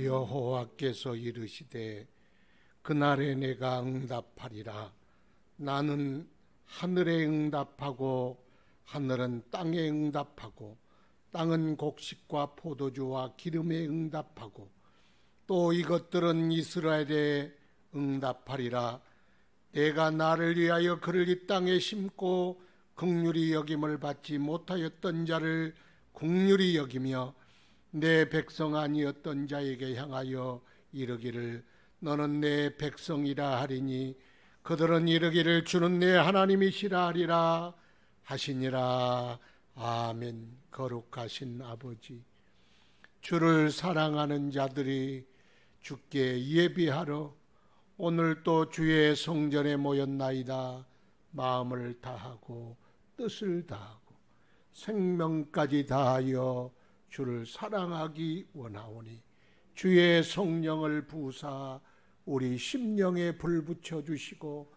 여호와께서 이르시되 그날에 내가 응답하리라. 나는 하늘에 응답하고 하늘은 땅에 응답하고 땅은 곡식과 포도주와 기름에 응답하고 또 이것들은 이스라엘에 응답하리라. 내가 나를 위하여 그를 이 땅에 심고 긍휼히 여김을 받지 못하였던 자를 긍휼히 여기며 내 백성 아니었던 자에게 향하여 이르기를 너는 내 백성이라 하리니 그들은 이르기를 주는 내 하나님이시라 하리라 하시니라. 아멘. 거룩하신 아버지, 주를 사랑하는 자들이 주께 예비하러 오늘 또 주의 성전에 모였나이다. 마음을 다하고 뜻을 다하고 생명까지 다하여 주를 사랑하기 원하오니 주의 성령을 부으사 우리 심령에 불 붙여주시고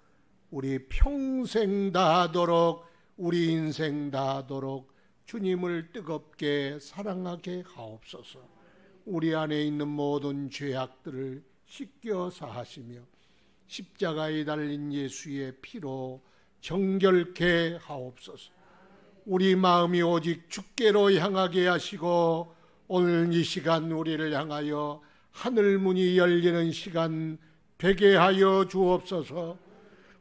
우리 평생 다하도록 우리 인생 다하도록 주님을 뜨겁게 사랑하게 하옵소서. 우리 안에 있는 모든 죄악들을 씻겨 사하시며 십자가에 달린 예수의 피로 정결케 하옵소서. 우리 마음이 오직 주께로 향하게 하시고 오늘 이 시간 우리를 향하여 하늘문이 열리는 시간 되게 하여 주옵소서.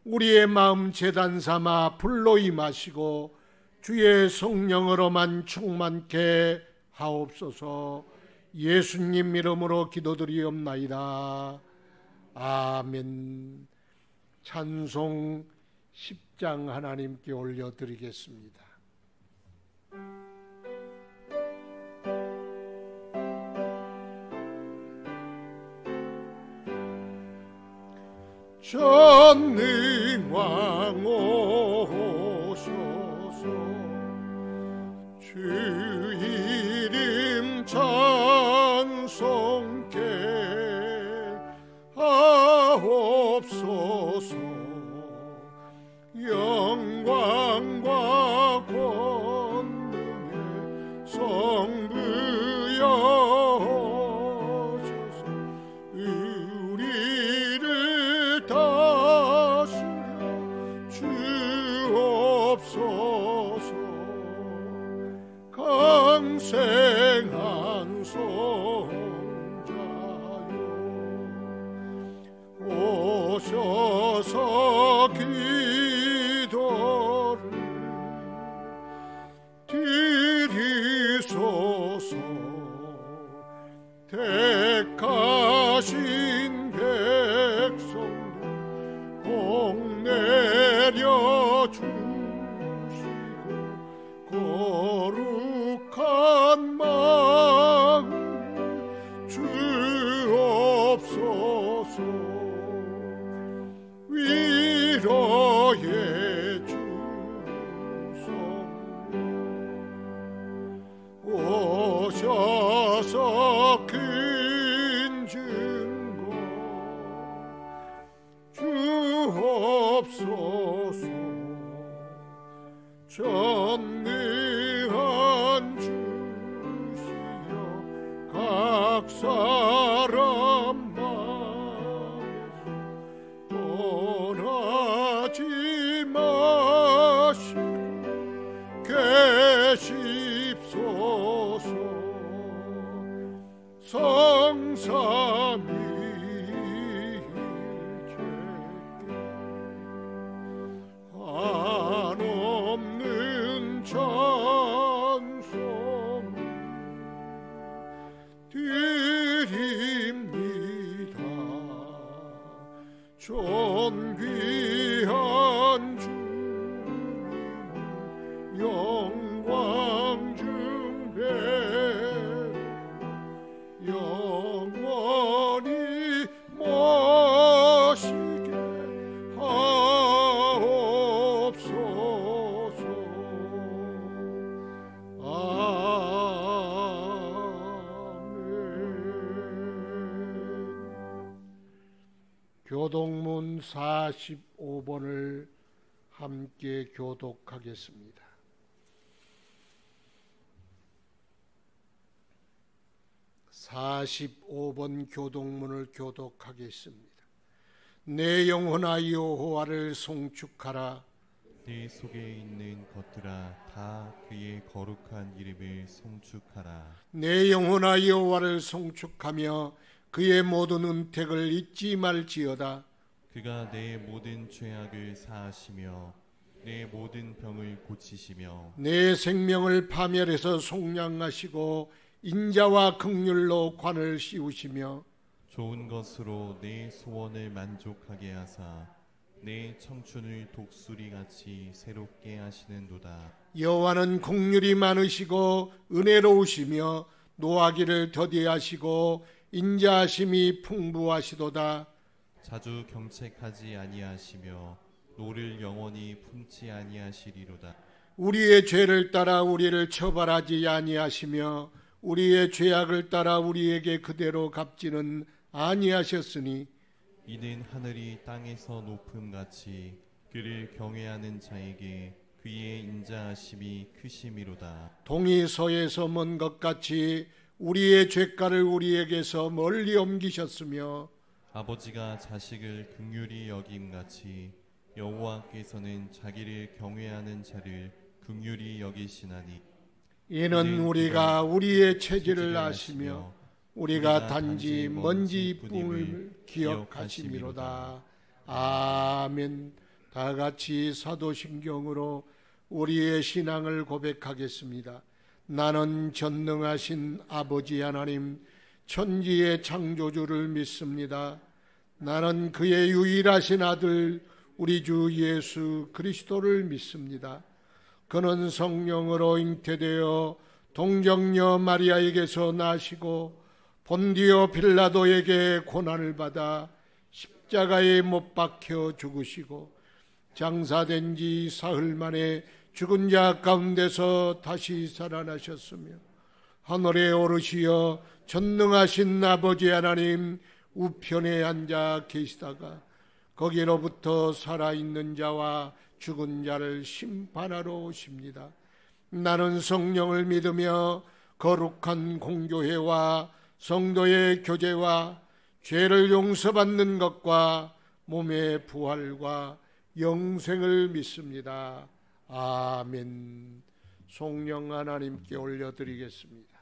우리의 마음 제단 삼아 불로 임하시고 주의 성령으로만 충만케 하옵소서. 예수님 이름으로 기도드리옵나이다. 아멘. 찬송 10장 하나님께 올려드리겠습니다. 전능왕 오소서. 주 이름 찬송케 하옵소서. 영광과 권능의 성부여셔서 우리를 다스려 주옵소서. 강생한 성자여 오셔서 기도를 드리소서. 택하신 백성들 복 내려 주시고 거룩한 마음 주옵소서. 위로의 주성령 오셔서 큰 증거 주옵소서. 전능한 주시여 각 사람 마음에서 떠나지 마시고 계십소서. 성삼위일체께 한없는 찬송 드립니다. 존귀한 주님을 영광 중배 영원히 모시게 하옵소서. 아멘. 교독문 45번을 함께 교독하겠습니다. 45번 교독문을 교독하겠습니다. 내 영혼아 여호와를 송축하라. 네 속에 있는 것들아 다 그의 거룩한 이름을 송축하라. 내 영혼아 여호와를 송축하며 그의 모든 은택을 잊지 말지어다. 그가 내 모든 죄악을 사하시며 내 모든 병을 고치시며 내 생명을 파멸해서 속량하시고 인자와 긍휼로 관을 씌우시며 좋은 것으로 내 소원을 만족하게 하사 내 청춘을 독수리같이 새롭게 하시는도다. 여호와는 긍휼이 많으시고 은혜로우시며 노하기를 더디하시고 인자하심이 풍부하시도다. 자주 경책하지 아니하시며 노를 영원히 품지 아니하시리로다. 우리의 죄를 따라 우리를 처벌하지 아니하시며 우리의 죄악을 따라 우리에게 그대로 갚지는 아니하셨으니 이는 하늘이 땅에서 높음같이 그를 경외하는 자에게 그의 인자하심이 크심이로다. 동이 서에서 먼 것 같이 우리의 죄가를 우리에게서 멀리 옮기셨으며 아버지가 자식을 긍휼히 여김같이 여호와께서는 자기를 경외하는 자를 긍휼히 여기시나니 이는 우리가 우리의 체질을 아시며 우리가 단지 먼지뿐을 기억하심이로다. 아멘. 다 같이 사도신경으로 우리의 신앙을 고백하겠습니다. 나는 전능하신 아버지 하나님 천지의 창조주를 믿습니다. 나는 그의 유일하신 아들 우리 주 예수 그리스도를 믿습니다. 그는 성령으로 잉태되어 동정녀 마리아에게서 나시고 본디오 빌라도에게 고난을 받아 십자가에 못 박혀 죽으시고 장사된 지 사흘 만에 죽은 자 가운데서 다시 살아나셨으며 하늘에 오르시어 전능하신 아버지 하나님 우편에 앉아 계시다가 거기로부터 살아있는 자와 죽은 자를 심판하러 오십니다. 나는 성령을 믿으며 거룩한 공교회와 성도의 교제와 죄를 용서받는 것과 몸의 부활과 영생을 믿습니다. 아멘. 성령 하나님께 올려드리겠습니다.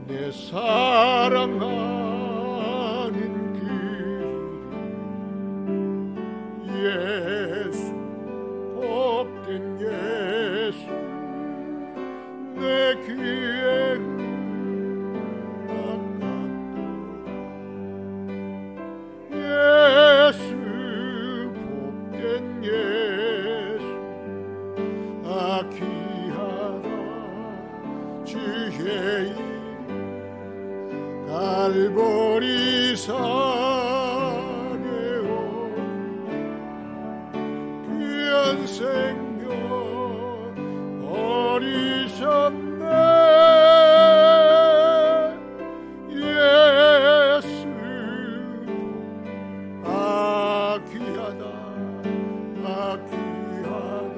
내 사랑하는 그 예수 복된 예수 내 귀에 예수 복된 예수 귀하다 주의 갈보리 산에 귀한 생명 어리셨네 예수 귀하다 귀하다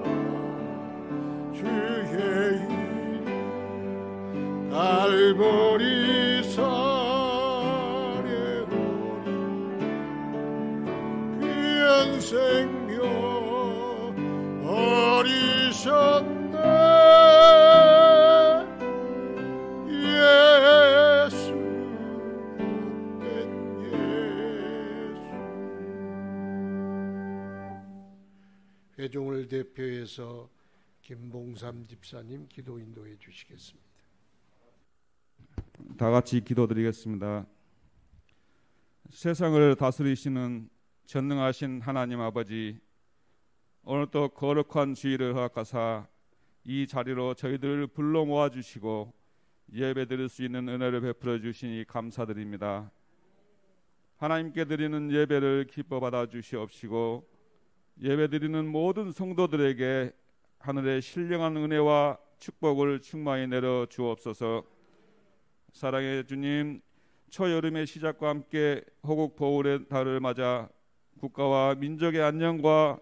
주의 이름 갈보리 산에 귀한 생명 어리셨네 예수 복된 예수. 회중을 대표해서 김봉삼 집사님 기도 인도해 주시겠습니다. 다 같이 기도드리겠습니다. 세상을 다스리시는 전능하신 하나님 아버지, 오늘도 거룩한 주일을 허락하사 이 자리로 저희들을 불러 모아주시고 예배드릴 수 있는 은혜를 베풀어 주시니 감사드립니다. 하나님께 드리는 예배를 기뻐 받아 주시옵시고 예배드리는 모든 성도들에게 하늘의 신령한 은혜와 축복을 충만히 내려 주옵소서. 사랑의 주님, 초여름의 시작과 함께 호국 보울의 달을 맞아 국가와 민족의 안녕과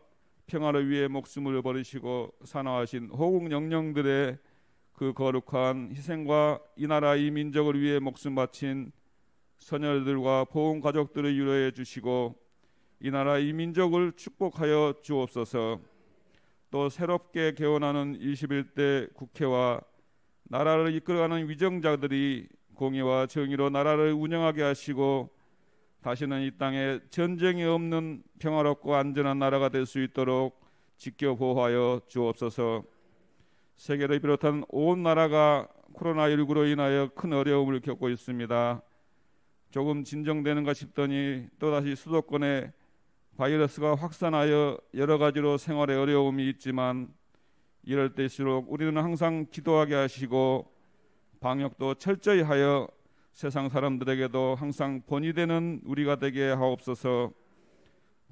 평화를 위해 목숨을 버리시고 산화하신 호국 영령들의 그 거룩한 희생과 이 나라 이 민족을 위해 목숨 바친 선열들과 보훈 가족들을 위로해 주시고 이 나라 이 민족을 축복하여 주옵소서. 또 새롭게 개원하는 21대 국회와 나라를 이끌어가는 위정자들이 공의와 정의로 나라를 운영하게 하시고 다시는 이 땅에 전쟁이 없는 평화롭고 안전한 나라가 될 수 있도록 지켜보호하여 주옵소서. 세계를 비롯한 온 나라가 코로나19로 인하여 큰 어려움을 겪고 있습니다. 조금 진정되는가 싶더니 또다시 수도권에 바이러스가 확산하여 여러 가지로 생활에 어려움이 있지만 이럴 때일수록 우리는 항상 기도하게 하시고 방역도 철저히 하여 세상 사람들에게도 항상 본이 되는 우리가 되게 하옵소서.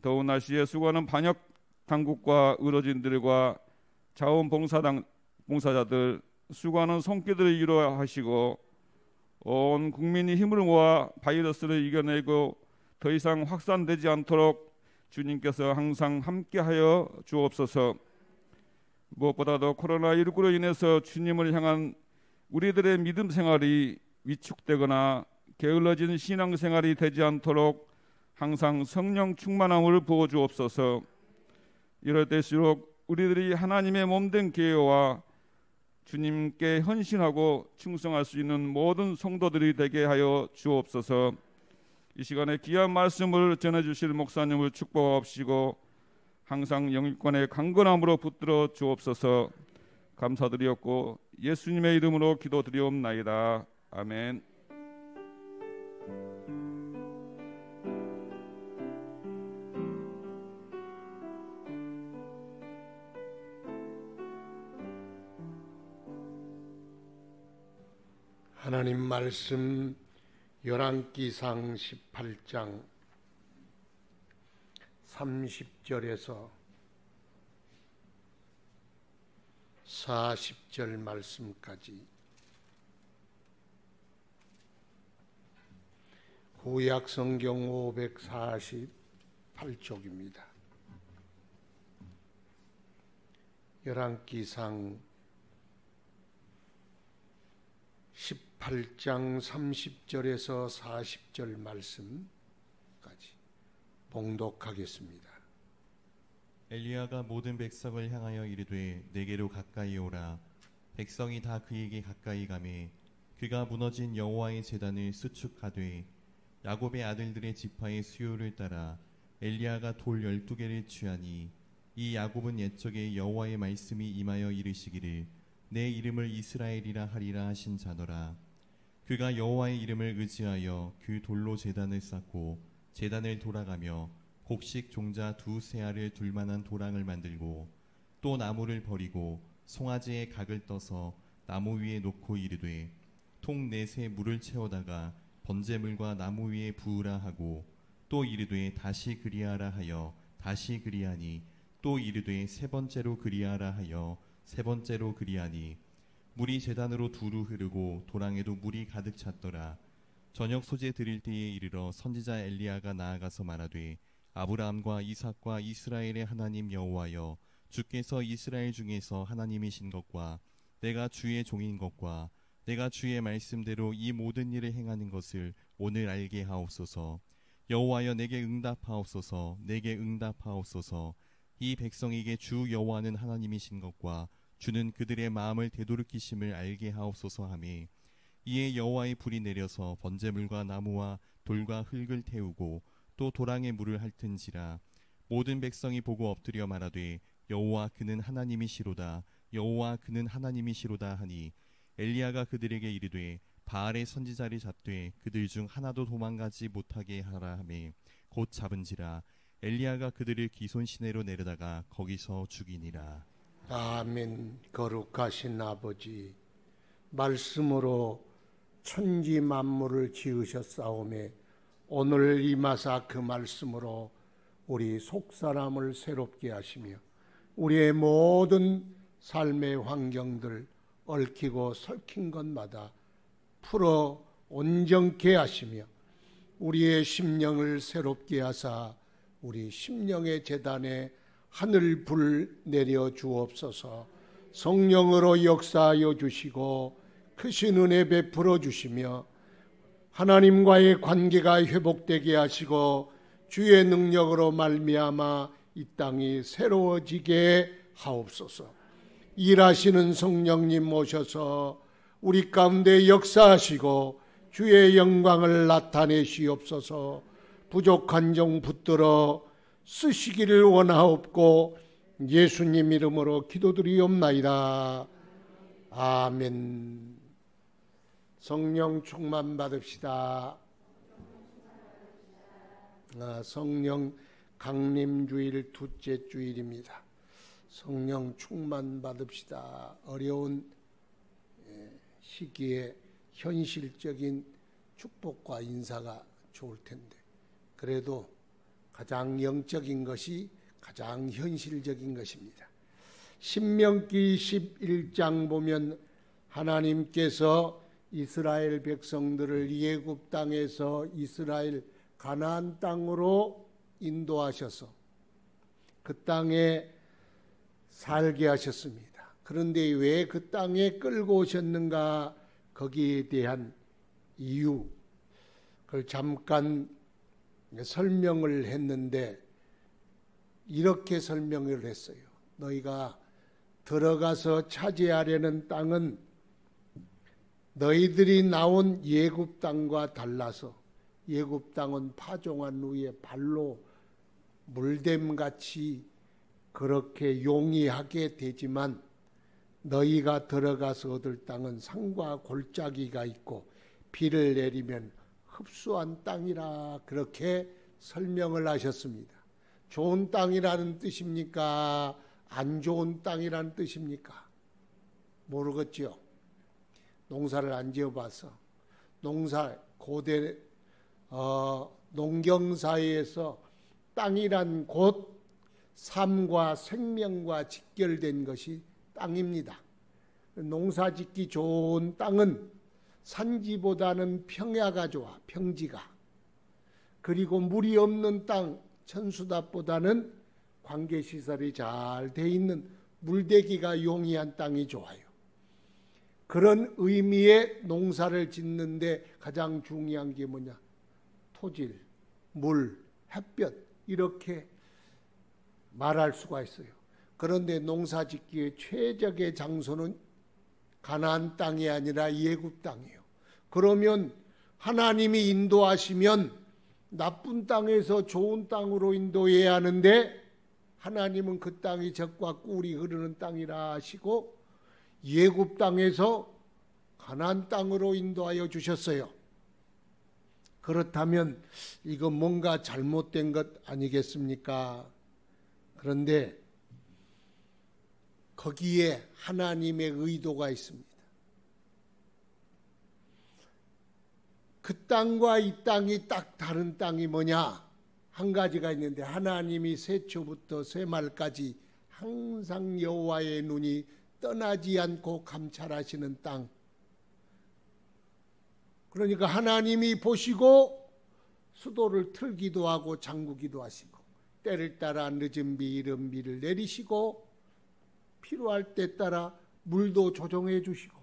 더운 날씨에 수고하는 방역 당국과 의료진들과 자원봉사자들 수고하는 손길들을 위로하시고 온 국민이 힘을 모아 바이러스를 이겨내고 더 이상 확산되지 않도록 주님께서 항상 함께하여 주옵소서. 무엇보다도 코로나19로 인해서 주님을 향한 우리들의 믿음 생활이 위축되거나 게을러진 신앙생활이 되지 않도록 항상 성령 충만함을 부어 주옵소서. 이럴 때일수록 우리들이 하나님의 몸된 교회와 주님께 헌신하고 충성할 수 있는 모든 성도들이 되게 하여 주옵소서. 이 시간에 귀한 말씀을 전해주실 목사님을 축복하옵시고 항상 영육간의 강건함으로 붙들어 주옵소서. 감사드리옵고 예수님의 이름으로 기도드리옵나이다. 아멘. 하나님 말씀 열왕기상 18장 30절에서 40절 말씀까지 구약 성경 548쪽입니다. 열왕기상 18장 30절에서 40절 말씀까지 봉독하겠습니다. 엘리야가 모든 백성을 향하여 이르되 내게로 가까이 오라. 백성이 다 그에게 가까이 가매 그가 무너진 여호와의 제단을 수축하되 야곱의 아들들의 지파의 수요를 따라 엘리야가 돌 12개를 취하니 이 야곱은 옛적에 여호와의 말씀이 임하여 이르시기를 내 이름을 이스라엘이라 하리라 하신 자더라. 그가 여호와의 이름을 의지하여 그 돌로 제단을 쌓고 제단을 돌아가며 곡식 종자 2세알을 둘 만한 도랑을 만들고 또 나무를 버리고 송아지의 각을 떠서 나무 위에 놓고 이르되 통 4새 물을 채워다가 번제물과 나무 위에 부으라 하고 또 이르되 다시 그리하라 하여 다시 그리하니 또 이르되 3번째로 그리하라 하여 3번째로 그리하니 물이 제단으로 두루 흐르고 도랑에도 물이 가득 찼더라. 저녁 소재 드릴 때에 이르러 선지자 엘리야가 나아가서 말하되 아브라함과 이삭과 이스라엘의 하나님 여호와여 주께서 이스라엘 중에서 하나님이신 것과 내가 주의 종인 것과 내가 주의 말씀대로 이 모든 일을 행하는 것을 오늘 알게 하옵소서. 여호와여 내게 응답하옵소서. 내게 응답하옵소서. 이 백성에게 주 여호와는 하나님이신 것과 주는 그들의 마음을 되돌이키심을 알게 하옵소서 하매 이에 여호와의 불이 내려서 번제물과 나무와 돌과 흙을 태우고 또 도랑에 물을 핥은지라. 모든 백성이 보고 엎드려 말하되 여호와 그는 하나님이시로다. 여호와 그는 하나님이시로다 하니 엘리야가 그들에게 이르되 바알의 선지자를 잡되 그들 중 하나도 도망가지 못하게 하라 하매 곧 잡은지라. 엘리야가 그들을 기손 시내로 내려다가 거기서 죽이니라. 아멘. 거룩하신 아버지, 말씀으로 천지 만물을 지으셨사오매 오늘 임하사 그 말씀으로 우리 속사람을 새롭게 하시며 우리의 모든 삶의 환경들 얽히고 설킨 것마다 풀어 온전케 하시며 우리의 심령을 새롭게 하사 우리 심령의 제단에 하늘 불 내려 주옵소서. 성령으로 역사하여 주시고 크신 은혜 베풀어 주시며 하나님과의 관계가 회복되게 하시고 주의 능력으로 말미암아 이 땅이 새로워지게 하옵소서. 일하시는 성령님 모셔서 우리 가운데 역사하시고 주의 영광을 나타내시옵소서. 부족한 종 붙들어 쓰시기를 원하옵고 예수님 이름으로 기도드리옵나이다. 아멘. 성령 충만 받읍시다. 성령 강림주일 둘째 주일입니다. 성령 충만 받읍시다. 어려운 시기에 현실적인 축복과 인사가 좋을 텐데 그래도 가장 영적인 것이 가장 현실적인 것입니다. 신명기 11장 보면 하나님께서 이스라엘 백성들을 예굽 땅에서 이스라엘 가나안 땅으로 인도하셔서 그 땅에 살게 하셨습니다. 그런데 왜 그 땅에 끌고 오셨는가? 거기에 대한 이유 그걸 잠깐 설명을 했는데 이렇게 설명을 했어요. 너희가 들어가서 차지하려는 땅은 너희들이 나온 예굽 땅과 달라서 예굽 땅은 파종한 후에 발로 물댐같이 그렇게 용이하게 되지만 너희가 들어가서 얻을 땅은 산과 골짜기가 있고 비를 내리면 흡수한 땅이라 그렇게 설명을 하셨습니다. 좋은 땅이라는 뜻입니까? 안 좋은 땅이라는 뜻입니까? 모르겠죠. 농사를 안 지어봐서. 고대 농경사회에서 땅이란 곧 삶과 생명과 직결된 것이 땅입니다. 농사짓기 좋은 땅은 산지보다는 평야가 좋아, 평지가. 그리고 물이 없는 땅, 천수답보다는 관계시설이 잘 돼 있는 물대기가 용이한 땅이 좋아요. 그런 의미의 농사를 짓는데 가장 중요한 게 뭐냐? 토질, 물, 햇볕 이렇게 말할 수가 있어요. 그런데 농사짓기에 최적의 장소는 가나안 땅이 아니라 예굽 땅이에요. 그러면 하나님이 인도하시면 나쁜 땅에서 좋은 땅으로 인도해야 하는데 하나님은 그 땅이 젖과 꿀이 흐르는 땅이라 하시고 예굽 땅에서 가나안 땅으로 인도하여 주셨어요. 그렇다면 이거 뭔가 잘못된 것 아니겠습니까? 그런데 거기에 하나님의 의도가 있습니다. 그 땅과 이 땅이 딱 다른 땅이 뭐냐? 한 가지가 있는데 하나님이 새초부터 새말까지 항상 여호와의 눈이 떠나지 않고 감찰하시는 땅. 그러니까 하나님이 보시고 수도를 틀기도 하고 잠그기도 하시고 때를 따라 늦은 비 이른 비를 내리시고 필요할 때 따라 물도 조정해 주시고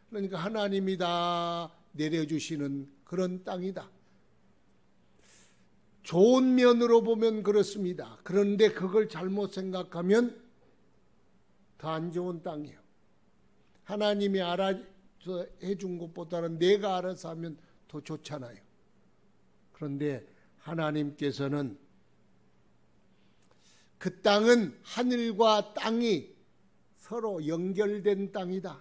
그러니까 하나님이 다 내려주시는 그런 땅이다. 좋은 면으로 보면 그렇습니다. 그런데 그걸 잘못 생각하면 더 안 좋은 땅이에요. 하나님이 알아서 해준 것보다는 내가 알아서 하면 더 좋잖아요. 그런데 하나님께서는 그 땅은 하늘과 땅이 서로 연결된 땅이다.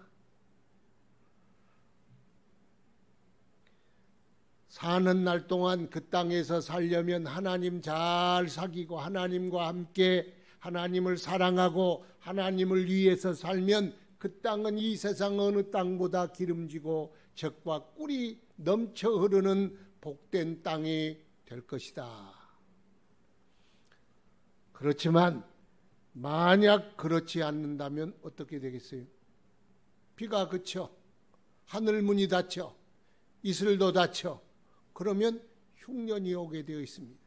사는 날 동안 그 땅에서 살려면 하나님 잘 사귀고 하나님과 함께 하나님을 사랑하고 하나님을 위해서 살면 그 땅은 이 세상 어느 땅보다 기름지고 젖과 꿀이 넘쳐 흐르는 복된 땅이 될 것이다. 그렇지만 만약 그렇지 않는다면 어떻게 되겠어요? 비가 그쳐, 하늘문이 닫혀, 이슬도 닫혀, 그러면 흉년이 오게 되어 있습니다.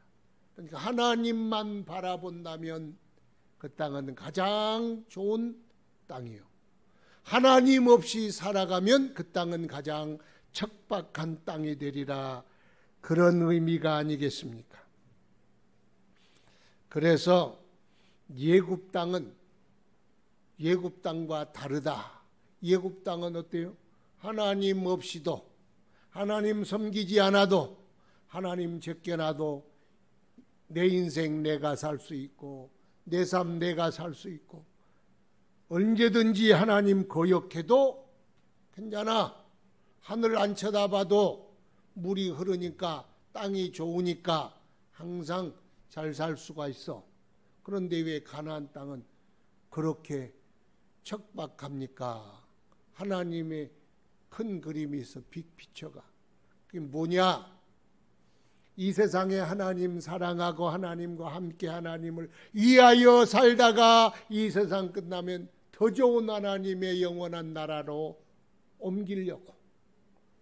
그러니까 하나님만 바라본다면 그 땅은 가장 좋은 땅이요. 하나님 없이 살아가면 그 땅은 가장 척박한 땅이 되리라. 그런 의미가 아니겠습니까? 그래서 예굽 땅은 예굽 땅과 다르다. 예굽 땅은 어때요? 하나님 없이도, 하나님 섬기지 않아도, 하나님 제껴놔도 내 인생 내가 살 수 있고, 내 삶 내가 살 수 있고, 언제든지 하나님 거역해도 괜찮아. 하늘 안 쳐다봐도 물이 흐르니까, 땅이 좋으니까 항상 잘 살 수가 있어. 그런데 왜 가나안 땅은 그렇게 척박합니까? 하나님의 큰 그림이 있어 비춰가. 그게 뭐냐? 이 세상에 하나님 사랑하고 하나님과 함께 하나님을 위하여 살다가 이 세상 끝나면 더 좋은 하나님의 영원한 나라로 옮기려고.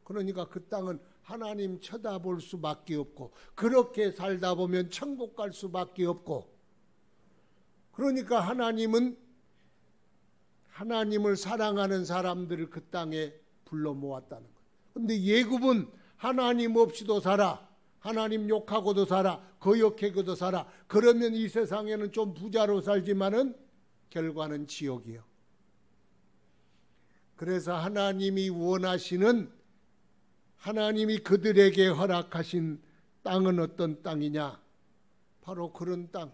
그러니까 그 땅은 하나님 쳐다볼 수밖에 없고, 그렇게 살다 보면 천국 갈 수밖에 없고, 그러니까 하나님은 하나님을 사랑하는 사람들을 그 땅에 불러 모았다는 거예요. 그런데 예굽은 하나님 없이도 살아, 하나님 욕하고도 살아, 거역하고도 살아. 그러면 이 세상에는 좀 부자로 살지만은 결과는 지옥이요. 그래서 하나님이 원하시는, 하나님이 그들에게 허락하신 땅은 어떤 땅이냐? 바로 그런 땅,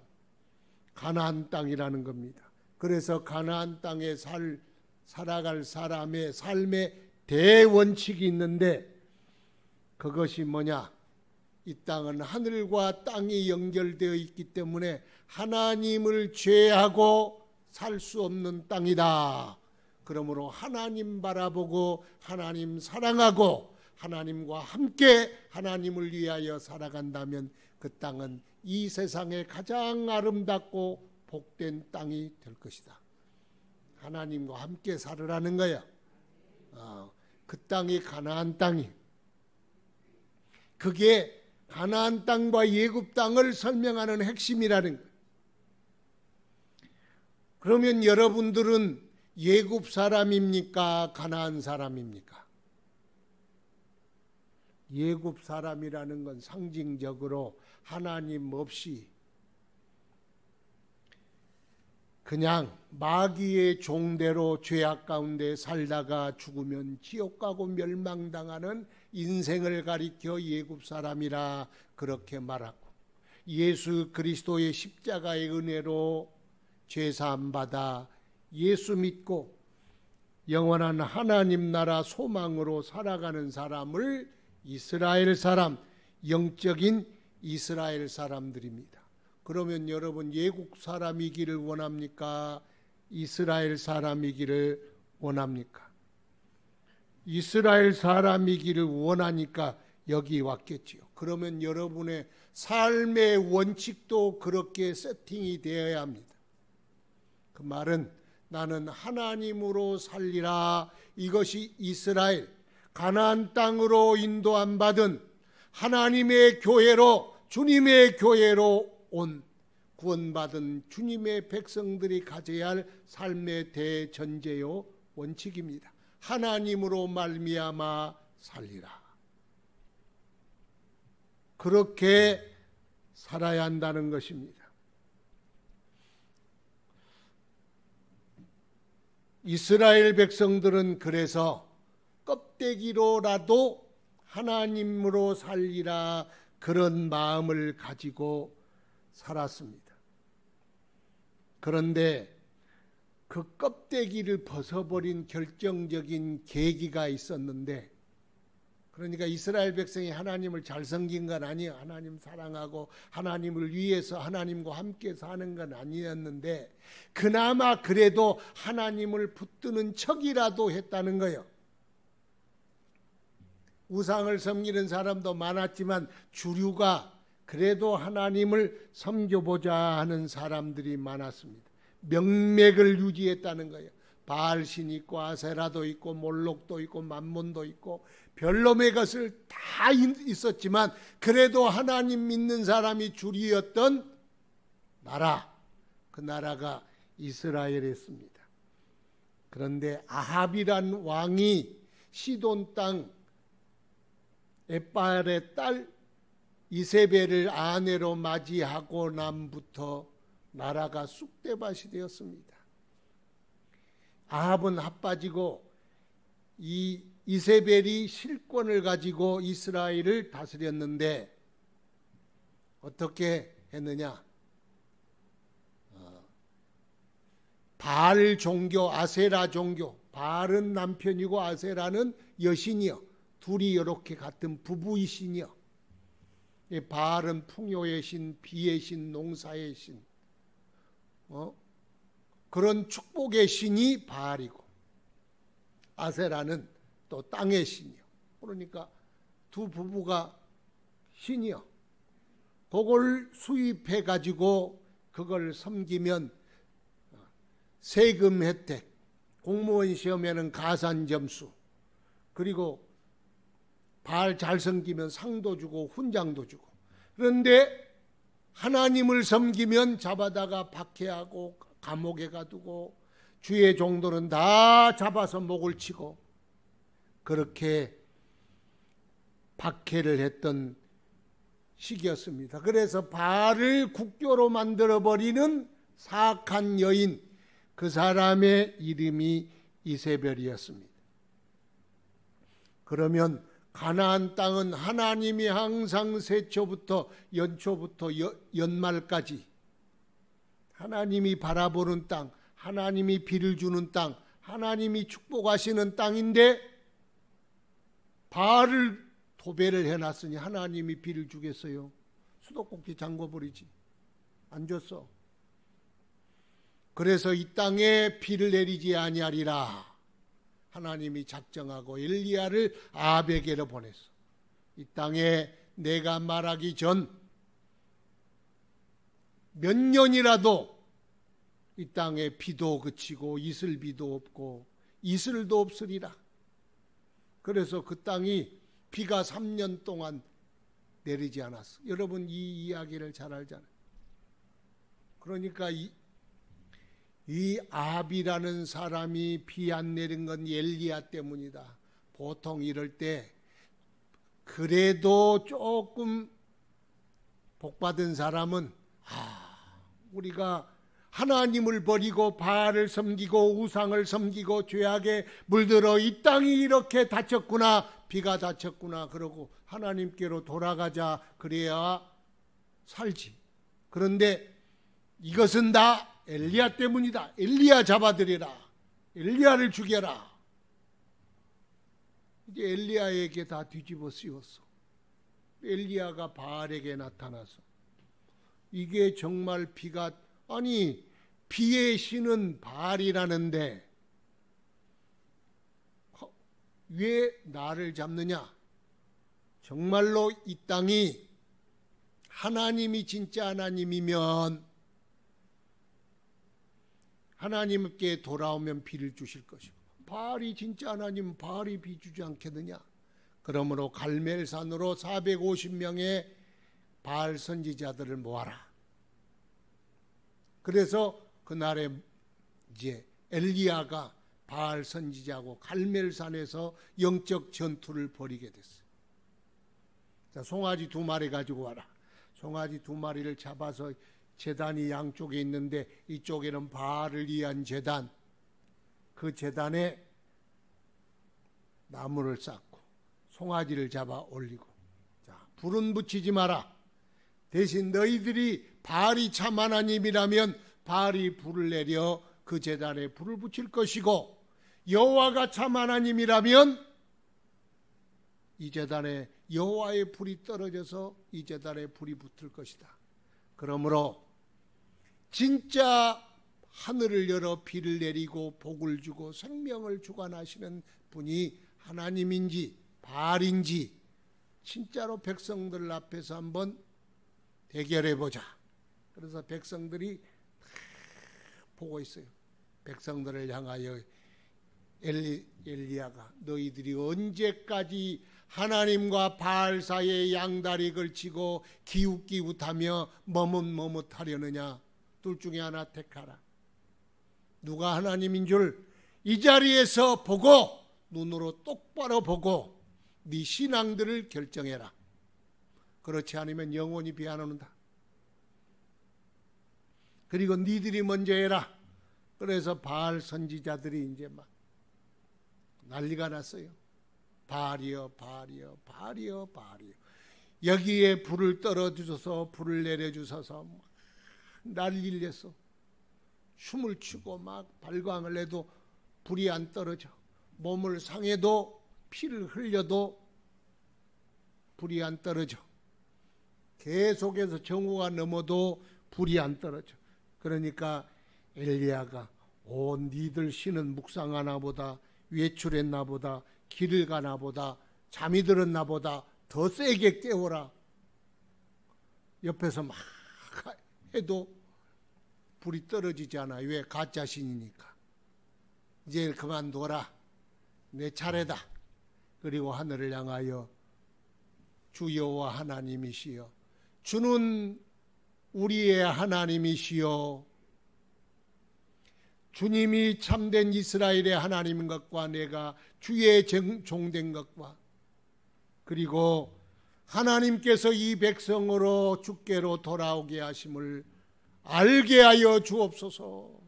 가나안 땅이라는 겁니다. 그래서 가나안 땅에 살아갈 사람의 삶의 대원칙이 있는데, 그것이 뭐냐? 이 땅은 하늘과 땅이 연결되어 있기 때문에 하나님을 죄하고 살 수 없는 땅이다. 그러므로 하나님 바라보고 하나님 사랑하고 하나님과 함께 하나님을 위하여 살아간다면 그 땅은 이 세상에 가장 아름답고 복된 땅이 될 것이다. 하나님과 함께 살으라는 거야. 그 땅이 가나안 땅이. 그게 가나안 땅과 예굽 땅을 설명하는 핵심이라는 거예요. 그러면 여러분들은 예굽 사람입니까? 가나안 사람입니까? 예굽 사람이라는 건 상징적으로 하나님 없이 그냥 마귀의 종대로 죄악 가운데 살다가 죽으면 지옥 가고 멸망당하는 인생을 가리켜 예굽 사람이라 그렇게 말하고, 예수 그리스도의 십자가의 은혜로 죄사함 받아 예수 믿고 영원한 하나님 나라 소망으로 살아가는 사람을 이스라엘 사람, 영적인 이스라엘 사람들입니다. 그러면 여러분 예국 사람이기를 원합니까? 이스라엘 사람이기를 원합니까? 이스라엘 사람이기를 원하니까 여기 왔겠지요. 그러면 여러분의 삶의 원칙도 그렇게 세팅이 되어야 합니다. 그 말은 나는 하나님으로 살리라. 이것이 이스라엘, 가나안 땅으로 인도함 받은 하나님의 교회로, 주님의 교회로 온 구원받은 주님의 백성들이 가져야 할 삶의 대전제요 원칙입니다. 하나님으로 말미암아 살리라. 그렇게 살아야 한다는 것입니다. 이스라엘 백성들은 그래서 껍데기로라도 하나님으로 살리라 그런 마음을 가지고 살았습니다. 그런데 그 껍데기를 벗어버린 결정적인 계기가 있었는데, 그러니까 이스라엘 백성이 하나님을 잘 섬긴 건 아니에요. 하나님 사랑하고 하나님을 위해서 하나님과 함께 사는 건 아니었는데, 그나마 그래도 하나님을 붙드는 척이라도 했다는 거예요. 우상을 섬기는 사람도 많았지만 주류가 그래도 하나님을 섬겨보자 하는 사람들이 많았습니다. 명맥을 유지했다는 거예요. 바알신이 있고 아세라도 있고 몰록도 있고 만몬도 있고 별놈의 것을 다 있었지만 그래도 하나님 믿는 사람이 주리었던 나라, 그 나라가 이스라엘이었습니다. 그런데 아합이란 왕이 시돈 땅 엣바알의 딸 이세벨을 아내로 맞이하고 남부터 나라가 쑥대밭이 되었습니다. 아합은 핫빠지고 이 이세벨이 실권을 가지고 이스라엘을 다스렸는데 어떻게 했느냐? 바알 종교, 아세라 종교, 바알은 남편이고 아세라는 여신이요. 둘이 이렇게 같은 부부의 신이요. 바알은 풍요의 신, 비의 신, 농사의 신, 그런 축복의 신이 바알이고 아세라는 또 땅의 신이요. 그러니까 두 부부가 신이요. 그걸 수입해 가지고 그걸 섬기면 세금 혜택, 공무원 시험에는 가산 점수, 그리고 바알 잘 섬기면 상도 주고 훈장도 주고. 그런데 하나님을 섬기면 잡아다가 박해하고 감옥에 가두고 주의 종들은 다 잡아서 목을 치고 그렇게 박해를 했던 시기였습니다. 그래서 바알을 국교로 만들어버리는 사악한 여인, 그 사람의 이름이 이세벨이었습니다. 그러면 가나안 땅은 하나님이 항상 세초부터 연초부터 연말까지 하나님이 바라보는 땅, 하나님이 비를 주는 땅, 하나님이 축복하시는 땅인데 바알을 도배를 해놨으니 하나님이 비를 주겠어요? 수도꼭지 잠궈버리지. 안 줬어. 그래서 이 땅에 비를 내리지 아니하리라 하나님이 작정하고 엘리야를 아합에게로 보냈어. 이 땅에 내가 말하기 전 몇 년이라도 이 땅에 비도 그치고 이슬비도 없고 이슬도 없으리라. 그래서 그 땅이 비가 3년 동안 내리지 않았어. 여러분 이 이야기를 잘 알잖아요. 그러니까 이 아합이라는 사람이 비 안 내린 건 엘리야 때문이다. 보통 이럴 때 그래도 조금 복받은 사람은 우리가 하나님을 버리고 바알을 섬기고 우상을 섬기고 죄악에 물들어 이 땅이 이렇게 다쳤구나, 비가 다쳤구나 그러고 하나님께로 돌아가자 그래야 살지. 그런데 이것은 다 엘리야 때문이다. 엘리야 잡아들여라. 엘리야를 죽여라. 이제 엘리야에게 다 뒤집어 씌웠어. 엘리야가 바알에게 나타나서 이게 정말 비가, 아니 비의 신은 바알이라는데 왜 나를 잡느냐? 정말로 이 땅이 하나님이 진짜 하나님이면 하나님께 돌아오면 비를 주실 것이고, 바알이 진짜 하나님, 바알이 비 주지 않겠느냐? 그러므로 갈멜산으로 450명의 바알 선지자들을 모아라. 그래서 그날에 이제 엘리야가 바알 선지자하고 갈멜산에서 영적 전투를 벌이게 됐어요. 자, 송아지 2마리 가지고 와라. 송아지 2마리를 잡아서 제단이 양쪽에 있는데 이쪽에는 바알을 위한 제단, 그 제단에 나무를 쌓고 송아지를 잡아 올리고, 자, 불은 붙이지 마라. 대신 너희들이 바알이 참 하나님이라면 바알이 불을 내려 그 제단에 불을 붙일 것이고, 여호와가 참 하나님이라면 이 제단에 여호와의 불이 떨어져서 이 제단에 불이 붙을 것이다. 그러므로 진짜 하늘을 열어 비를 내리고 복을 주고 생명을 주관하시는 분이 하나님인지 바알인지 진짜로 백성들 앞에서 한번 대결해 보자. 그래서 백성들이 보고 있어요. 백성들을 향하여 엘리야가 너희들이 언제까지 하나님과 바알 사이에 양다리 걸치고 기웃기웃하며 머뭇머뭇하려느냐. 둘 중에 하나 택하라. 누가 하나님인 줄 이 자리에서 보고 눈으로 똑바로 보고 네 신앙들을 결정해라. 그렇지 않으면 영원히 비 안 온다. 그리고 니들이 먼저 해라. 그래서 바알 선지자들이 이제 막 난리가 났어요. 바알이여 바알이여 바알이여 바알이여. 여기에 불을 떨어주셔서 불을 내려주셔서 난리를 냈어. 춤을 추고 막 발광을 해도 불이 안 떨어져. 몸을 상해도 피를 흘려도 불이 안 떨어져. 계속해서 정오가 넘어도 불이 안 떨어져. 그러니까 엘리야가 니들 신은 묵상하나 보다, 외출했나 보다, 길을 가나 보다, 잠이 들었나 보다, 더 세게 깨워라. 옆에서 막 해도 불이 떨어지지 않아요. 왜? 가짜 신이니까. 이제 그만둬라. 내 차례다. 그리고 하늘을 향하여 주 여호와 하나님이시여, 주는 우리의 하나님이시여, 주님이 참된 이스라엘의 하나님인 것과 내가 주의 종된 것과, 그리고 하나님께서 이 백성으로 주께로 돌아오게 하심을 알게 하여 주옵소서.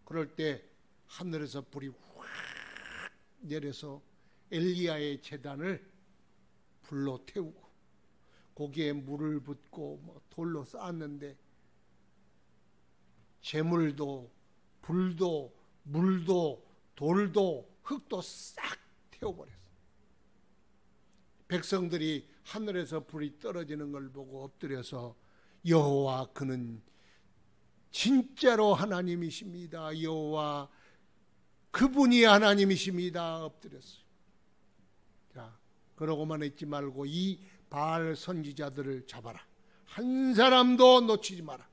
그럴 때 하늘에서 불이 확 내려서 엘리야의 제단을 불로 태우고 거기에 물을 붓고 돌로 쌓았는데 재물도 불도 물도 돌도 흙도 싹 태워버렸어요. 백성들이 하늘에서 불이 떨어지는 걸 보고 엎드려서 여호와 그는 진짜로 하나님이십니다. 여호와 그분이 하나님이십니다. 엎드렸어요. 자, 그러고만 있지 말고 이 바알 선지자들을 잡아라. 한 사람도 놓치지 마라.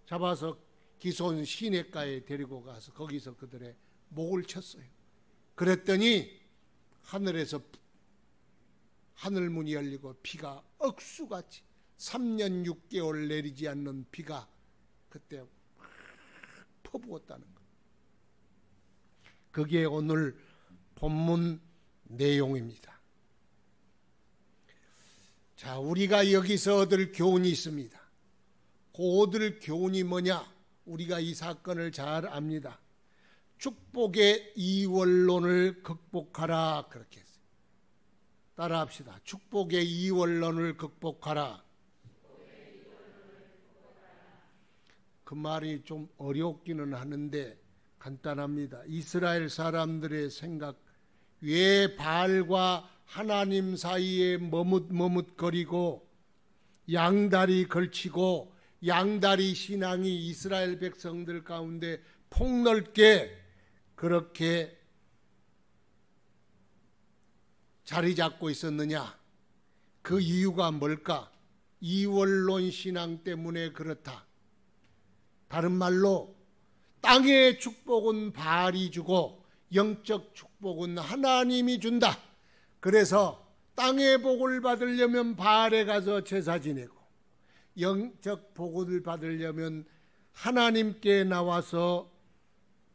잡아서 기손 시내가에 데리고 가서 거기서 그들의 목을 쳤어요. 그랬더니 하늘에서 하늘문이 열리고 비가 억수같이 3년 6개월 내리지 않는 비가 그때 퍼부었다는 것. 그게 오늘 본문 내용입니다. 자, 우리가 여기서 얻을 교훈이 있습니다. 그 얻을 교훈이 뭐냐? 우리가 이 사건을 잘 압니다. 축복의 이원론을 극복하라, 그렇게 했어요. 따라합시다. 축복의 이원론을 극복하라. 그 말이 좀 어렵기는 하는데 간단합니다. 이스라엘 사람들의 생각, 왜 바알과 하나님 사이에 머뭇머뭇거리고 양다리 걸치고 양다리 신앙이 이스라엘 백성들 가운데 폭넓게 그렇게 자리 잡고 있었느냐? 그 이유가 뭘까? 이원론 신앙 때문에 그렇다. 다른 말로 땅의 축복은 바알이 주고 영적 축복은 하나님이 준다. 그래서 땅의 복을 받으려면 바알에 가서 제사 지내고 영적 복을 받으려면 하나님께 나와서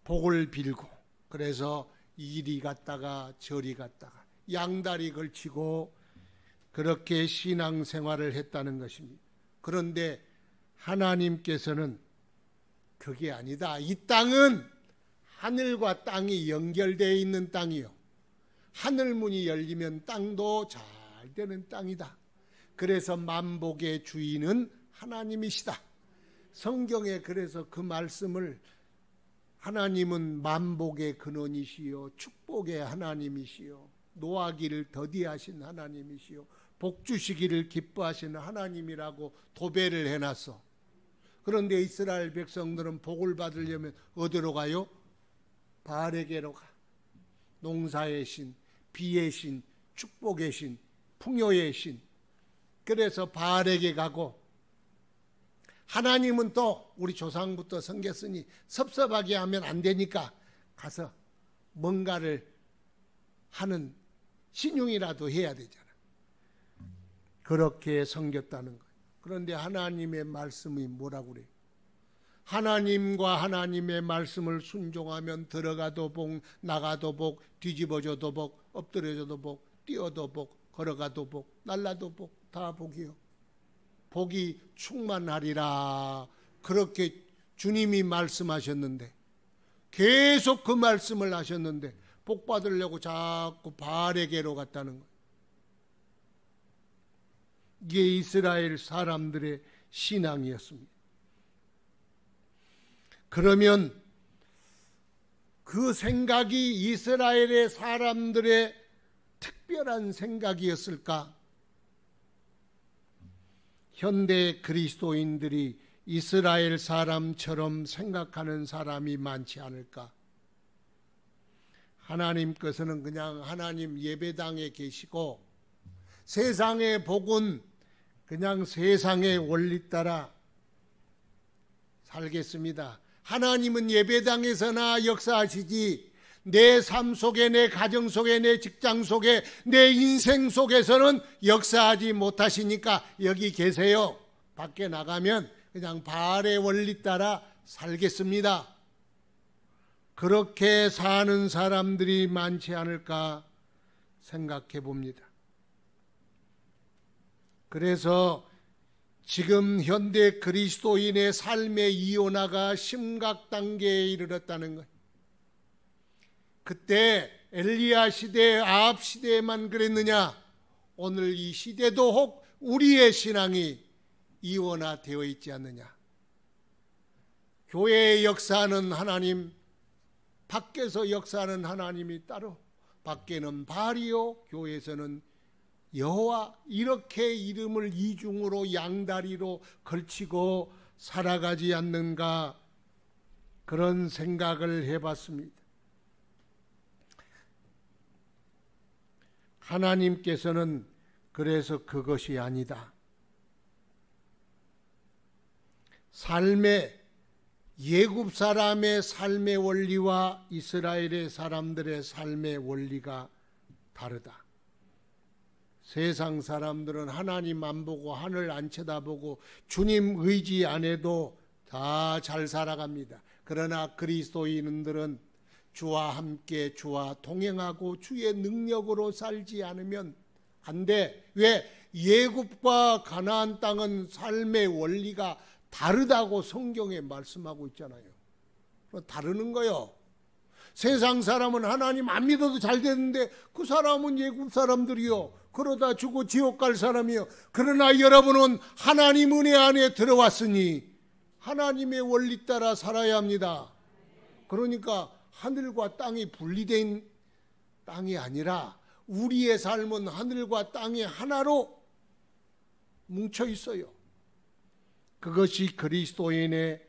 복을 빌고, 그래서 이리 갔다가 저리 갔다가 양다리 걸치고 그렇게 신앙생활을 했다는 것입니다. 그런데 하나님께서는 그게 아니다. 이 땅은 하늘과 땅이 연결되어 있는 땅이요, 하늘문이 열리면 땅도 잘 되는 땅이다. 그래서 만복의 주인은 하나님이시다. 성경에 그래서 그 말씀을 하나님은 만복의 근원이시요 축복의 하나님이시요 노하기를 더디하신 하나님이시요 복 주시기를 기뻐하시는 하나님이라고 도배를 해놨어. 그런데 이스라엘 백성들은 복을 받으려면 어디로 가요? 바알에게로 가. 농사의 신, 비의 신, 축복의 신, 풍요의 신. 그래서 바알에게 가고 하나님은 또 우리 조상부터 섬겼으니 섭섭하게 하면 안 되니까 가서 뭔가를 하는 신용이라도 해야 되잖아. 그렇게 섬겼다는 거예요. 그런데 하나님의 말씀이 뭐라고 그래요? 하나님과 하나님의 말씀을 순종하면 들어가도 복, 나가도 복, 뒤집어져도 복, 엎드려져도 복, 뛰어도 복, 걸어가도 복, 날라도 복, 다 복이요. 복이 충만하리라. 그렇게 주님이 말씀하셨는데, 계속 그 말씀을 하셨는데 복 받으려고 자꾸 바알에게로 갔다는 거예요. 이게 이스라엘 사람들의 신앙이었습니다. 그러면 그 생각이 이스라엘의 사람들의 특별한 생각이었을까? 현대 그리스도인들이 이스라엘 사람처럼 생각하는 사람이 많지 않을까? 하나님께서는 그냥 하나님 예배당에 계시고 세상의 복은 그냥 세상의 원리 따라 살겠습니다. 하나님은 예배당에서나 역사하시지 내 삶 속에, 내 가정 속에, 내 직장 속에, 내 인생 속에서는 역사하지 못하시니까 여기 계세요. 밖에 나가면 그냥 바알의 원리 따라 살겠습니다. 그렇게 사는 사람들이 많지 않을까 생각해 봅니다. 그래서 지금 현대 그리스도인의 삶의 이원화가 심각 단계에 이르렀다는 거예요. 그때 엘리야 시대, 아합 시대에만 그랬느냐? 오늘 이 시대도 혹 우리의 신앙이 이원화되어 있지 않느냐? 교회의 역사하는 하나님, 밖에서 역사하는 하나님이 따로, 밖에는 바알이요, 교회에서는 여호와, 이렇게 이름을 이중으로 양다리로 걸치고 살아가지 않는가, 그런 생각을 해봤습니다. 하나님께서는 그래서 그것이 아니다. 삶의, 예굽 사람의 삶의 원리와 이스라엘의 사람들의 삶의 원리가 다르다. 세상 사람들은 하나님 안 보고 하늘 안 쳐다보고 주님 의지 안 해도 다 잘 살아갑니다. 그러나 그리스도인들은 주와 함께 주와 동행하고 주의 능력으로 살지 않으면 안 돼. 왜? 예굽과 가나안 땅은 삶의 원리가 다르다고 성경에 말씀하고 있잖아요. 다르는 거요. 세상 사람은 하나님 안 믿어도 잘 되는데 그 사람은 예굽 사람들이요, 그러다 죽고 지옥 갈 사람이요. 그러나 여러분은 하나님 은혜 안에 들어왔으니 하나님의 원리 따라 살아야 합니다. 그러니까 하늘과 땅이 분리된 땅이 아니라 우리의 삶은 하늘과 땅이 하나로 뭉쳐 있어요. 그것이 그리스도인의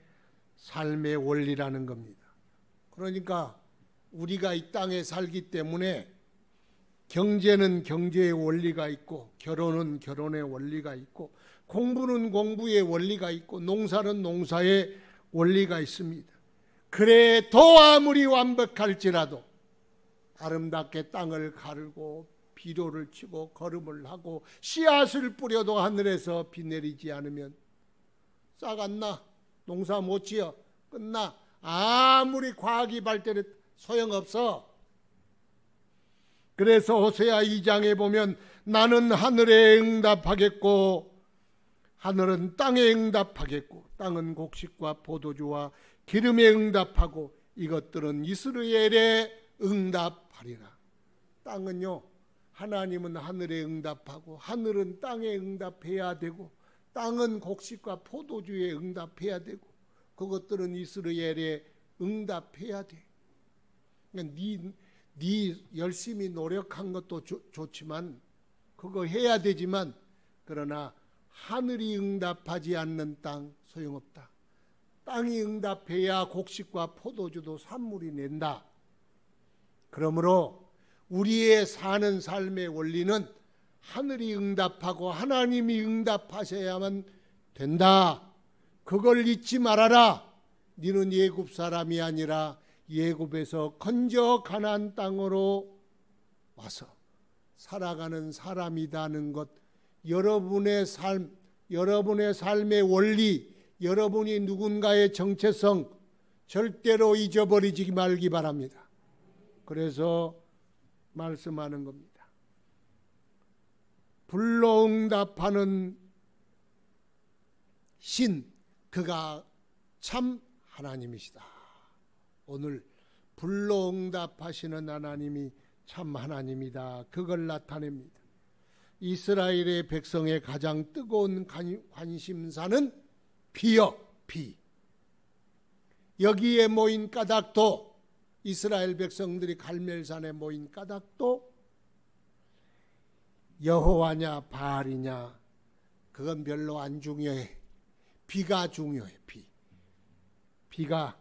삶의 원리라는 겁니다. 그러니까 우리가 이 땅에 살기 때문에 경제는 경제의 원리가 있고, 결혼은 결혼의 원리가 있고, 공부는 공부의 원리가 있고, 농사는 농사의 원리가 있습니다. 그래 더 아무리 완벽할지라도 아름답게 땅을 가르고 비료를 치고 거름을 하고 씨앗을 뿌려도 하늘에서 비 내리지 않으면 싹 안 나. 농사 못 지어. 끝나. 아무리 과학이 발달해 소용없어. 그래서 호세아 2장에 보면 나는 하늘에 응답하겠고 하늘은 땅에 응답하겠고 땅은 곡식과 포도주와 기름에 응답하고 이것들은 이스라엘에 응답하리라. 땅은요, 하나님은 하늘에 응답하고 하늘은 땅에 응답해야 되고 땅은 곡식과 포도주에 응답해야 되고 그것들은 이스라엘에 응답해야 돼. 그러니까 네 열심히 노력한 것도 좋지만 그거 해야 되지만 그러나 하늘이 응답하지 않는 땅 소용없다. 땅이 응답해야 곡식과 포도주도 산물이 낸다. 그러므로 우리의 사는 삶의 원리는 하늘이 응답하고 하나님이 응답하셔야만 된다. 그걸 잊지 말아라. 너는 애굽 사람이 아니라 애굽에서 건져 가나안 땅으로 와서 살아가는 사람이라는 것, 여러분의 삶의 원리, 여러분이 누군가의 정체성 절대로 잊어버리지 말기 바랍니다. 그래서 말씀하는 겁니다. 불로응답하는 신, 그가 참 하나님이시다. 오늘 불로응답하시는 하나님이 참 하나님이다. 그걸 나타냅니다. 이스라엘의 백성의 가장 뜨거운 관심사는 비요, 비. 여기에 모인 까닭도, 이스라엘 백성들이 갈멜산에 모인 까닭도 여호와냐 바알이냐 그건 별로 안 중요해. 비가 중요해. 비가.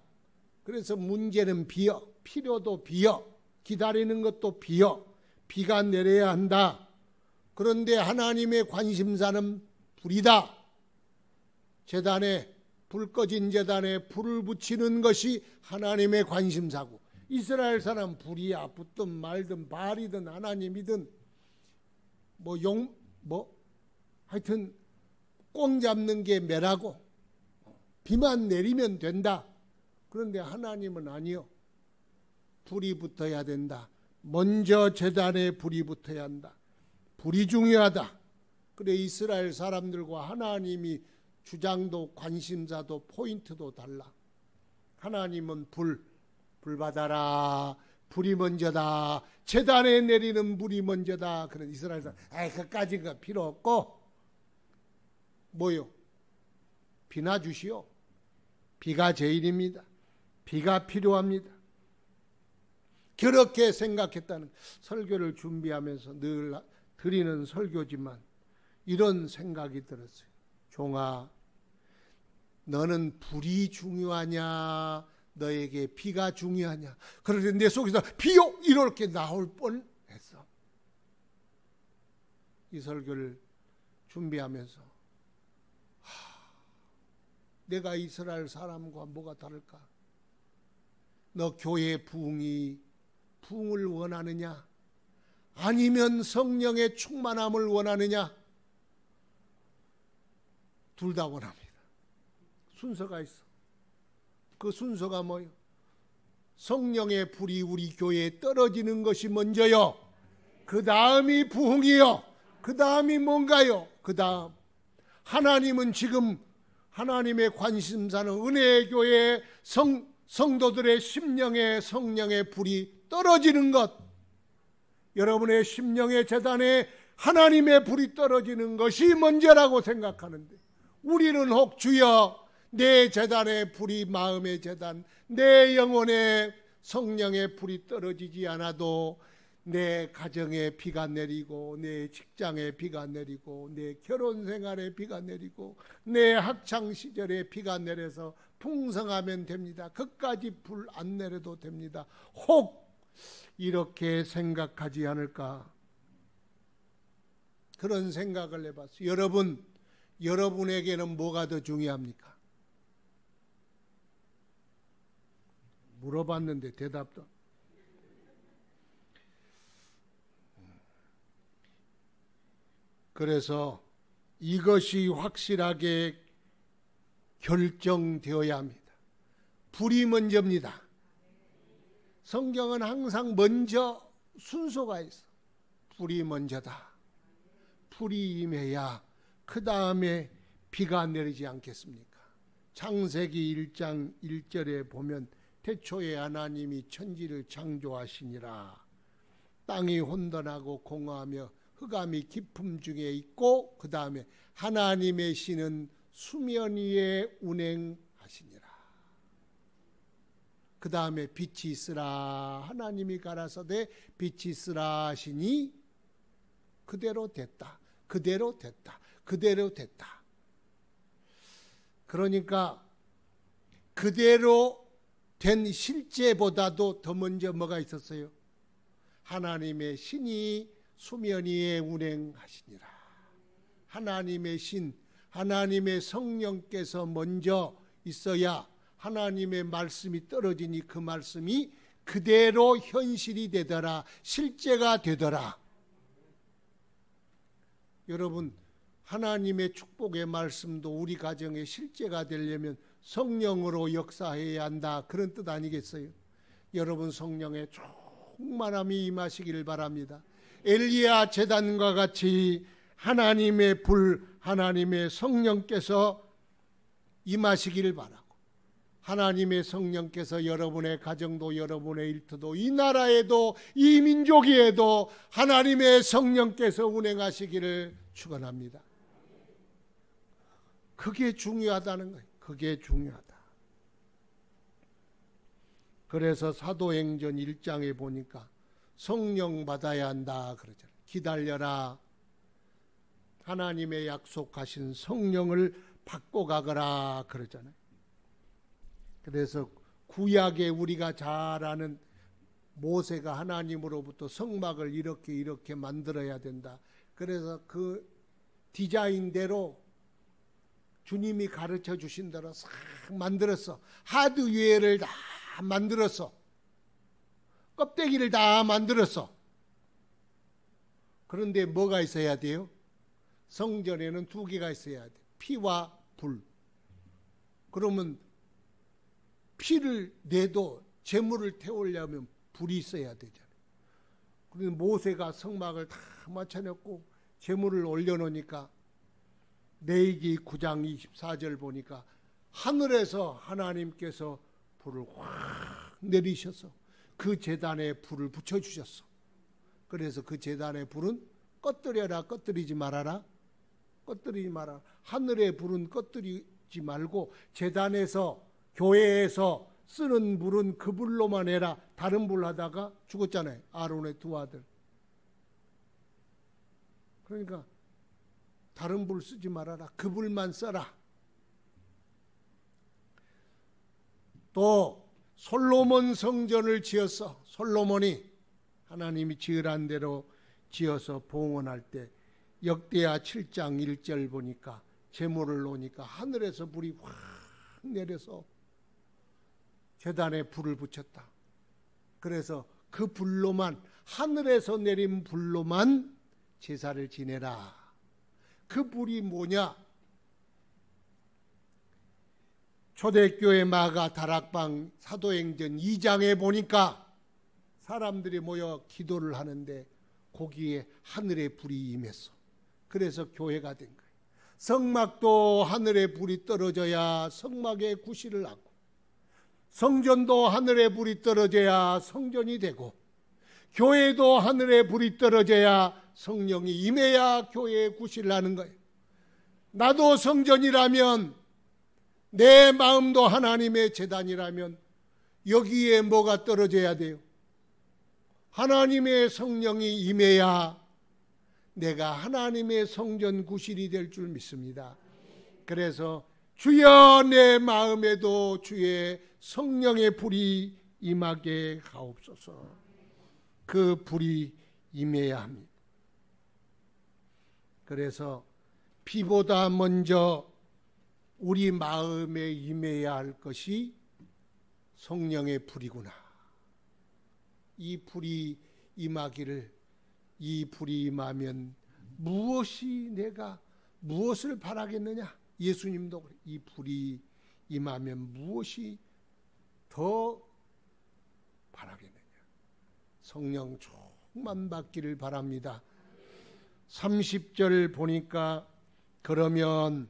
그래서 문제는 비요, 필요도 비요, 기다리는 것도 비요. 비가 내려야 한다. 그런데 하나님의 관심사는 불이다. 제단에, 불 꺼진 제단에 불을 붙이는 것이 하나님의 관심사고, 이스라엘 사람 불이야 붙든 말든 바알이든 하나님이든 하여튼 꽁 잡는 게 매라고, 비만 내리면 된다. 그런데 하나님은 아니요. 불이 붙어야 된다. 먼저 제단에 불이 붙어야 한다. 불이 중요하다. 그래 이스라엘 사람들과 하나님이 주장도 관심사도 포인트도 달라. 하나님은 불 받아라. 불이 먼저다. 제단에 내리는 불이 먼저다. 그런 이스라엘 사람, 그까지가 필요 없고 뭐요? 비나 주시오. 비가 제일입니다. 비가 필요합니다. 그렇게 생각했다는, 설교를 준비하면서 늘 드리는 설교지만 이런 생각이 들었어요. 종아, 너는 불이 중요하냐 너에게 비가 중요하냐. 그런데 내 속에서 비요 이렇게 나올 뻔했어. 이 설교를 준비하면서 내가 이스라엘 사람과 뭐가 다를까? 너 교회 부흥을 원하느냐? 아니면 성령의 충만함을 원하느냐? 둘 다 원합니다. 순서가 있어. 그 순서가 뭐요? 성령의 불이 우리 교회에 떨어지는 것이 먼저요. 그 다음이 부흥이요. 그 다음이 뭔가요? 그 다음 하나님은 지금 하나님의 관심사는 은혜의 교회에 성도들의 심령에 성령의 불이 떨어지는 것. 여러분의 심령의 제단에 하나님의 불이 떨어지는 것이 먼저라고 생각하는데, 우리는 혹 주여 내 제단에 불이, 마음의 제단, 내 영혼에 성령의 불이 떨어지지 않아도 내 가정에 비가 내리고, 내 직장에 비가 내리고, 내 결혼 생활에 비가 내리고, 내 학창 시절에 비가 내려서 풍성하면 됩니다. 그까지 불 안 내려도 됩니다. 혹 이렇게 생각하지 않을까? 그런 생각을 해봤어요. 여러분에게는 뭐가 더 중요합니까? 물어봤는데 대답도. 그래서 이것이 확실하게 결정되어야 합니다. 불이 먼저입니다. 성경은 항상 먼저 순서가 있어. 불이 먼저다. 불이 임해야 그 다음에 비가 내리지 않겠습니까? 창세기 1장 1절에 보면 태초에 하나님이 천지를 창조하시니라. 땅이 혼돈하고 공허하며 흑암이 깊음 중에 있고, 그 다음에 하나님의 신은 수면 위에 운행하시니라. 그 다음에 빛이 있으라. 하나님이 가라사대 빛이 있으라 하시니 그대로 됐다. 그대로 됐다. 그대로 됐다. 그러니까 그대로 된 실제보다도 더 먼저 뭐가 있었어요? 하나님의 신이 수면 위에 운행하시니라. 하나님의 신, 하나님의 성령께서 먼저 있어야 하나님의 말씀이 떨어지니 그 말씀이 그대로 현실이 되더라, 실제가 되더라. 여러분, 하나님의 축복의 말씀도 우리 가정에 실제가 되려면 성령으로 역사해야 한다, 그런 뜻 아니겠어요? 여러분, 성령의 충만함이 임하시기를 바랍니다. 엘리야 제단과 같이 하나님의 불, 하나님의 성령께서 임하시기를 바라고, 하나님의 성령께서 여러분의 가정도, 여러분의 일터도, 이 나라에도, 이 민족에도 하나님의 성령께서 운행하시기를 축원합니다. 그게 중요하다는 거예요. 그게 중요하다. 그래서 사도행전 1장에 보니까 성령 받아야 한다 그러잖아요. 기다려라. 하나님의 약속하신 성령을 받고 가거라 그러잖아요. 그래서 구약에 우리가 잘 아는 모세가 하나님으로부터 성막을 이렇게 만들어야 된다. 그래서 그 디자인대로 주님이 가르쳐 주신 대로 싹 만들었어. 하드웨어를 다 만들었어. 껍데기를 다 만들었어. 그런데 뭐가 있어야 돼요? 성전에는 두 개가 있어야 돼. 피와 불. 그러면 피를 내도 제물을 태우려면 불이 있어야 되잖아요. 그래서 모세가 성막을 다 맞춰놓고 제물을 올려놓으니까 레위기 9장 24절 보니까 하늘에서 하나님께서 불을 확 내리셔서 그 제단에 불을 붙여주셨어. 그래서 그 제단의 불은 꺼뜨려라, 꺼뜨리지 말아라. 꺼뜨리지 마라. 하늘의 불은 꺼뜨리지 말고 제단에서, 교회에서 쓰는 불은 그 불로만 해라. 다른 불 하다가 죽었잖아요. 아론의 두 아들. 그러니까 다른 불 쓰지 말아라. 그 불만 써라. 또 솔로몬 성전을 지었어. 솔로몬이 하나님이 지으란 대로 지어서 봉헌할 때 역대하 7장 1절 보니까 제물을 놓으니까 하늘에서 불이 확 내려서 제단에 불을 붙였다. 그래서 그 불로만, 하늘에서 내린 불로만 제사를 지내라. 그 불이 뭐냐? 초대교회 마가 다락방 사도행전 2장에 보니까 사람들이 모여 기도를 하는데 거기에 하늘의 불이 임했어. 그래서 교회가 된 거예요. 성막도 하늘의 불이 떨어져야 성막에 구실을 하고, 성전도 하늘의 불이 떨어져야 성전이 되고, 교회도 하늘의 불이 떨어져야 성령이 임해야 교회에 구실을 하는 거예요. 나도 성전이라면, 내 마음도 하나님의 제단이라면 여기에 뭐가 떨어져야 돼요? 하나님의 성령이 임해야 내가 하나님의 성전 구실이 될 줄 믿습니다. 그래서 주여 내 마음에도 주의 성령의 불이 임하게 하옵소서. 그 불이 임해야 합니다. 그래서 피보다 먼저 우리 마음에 임해야 할 것이 성령의 불이구나. 이 불이 임하기를, 이 불이 임하면 내가 무엇을 바라겠느냐? 예수님도 그래. 이 불이 임하면 무엇이 더 바라겠느냐? 성령 충만 받기를 바랍니다. 30절 보니까 그러면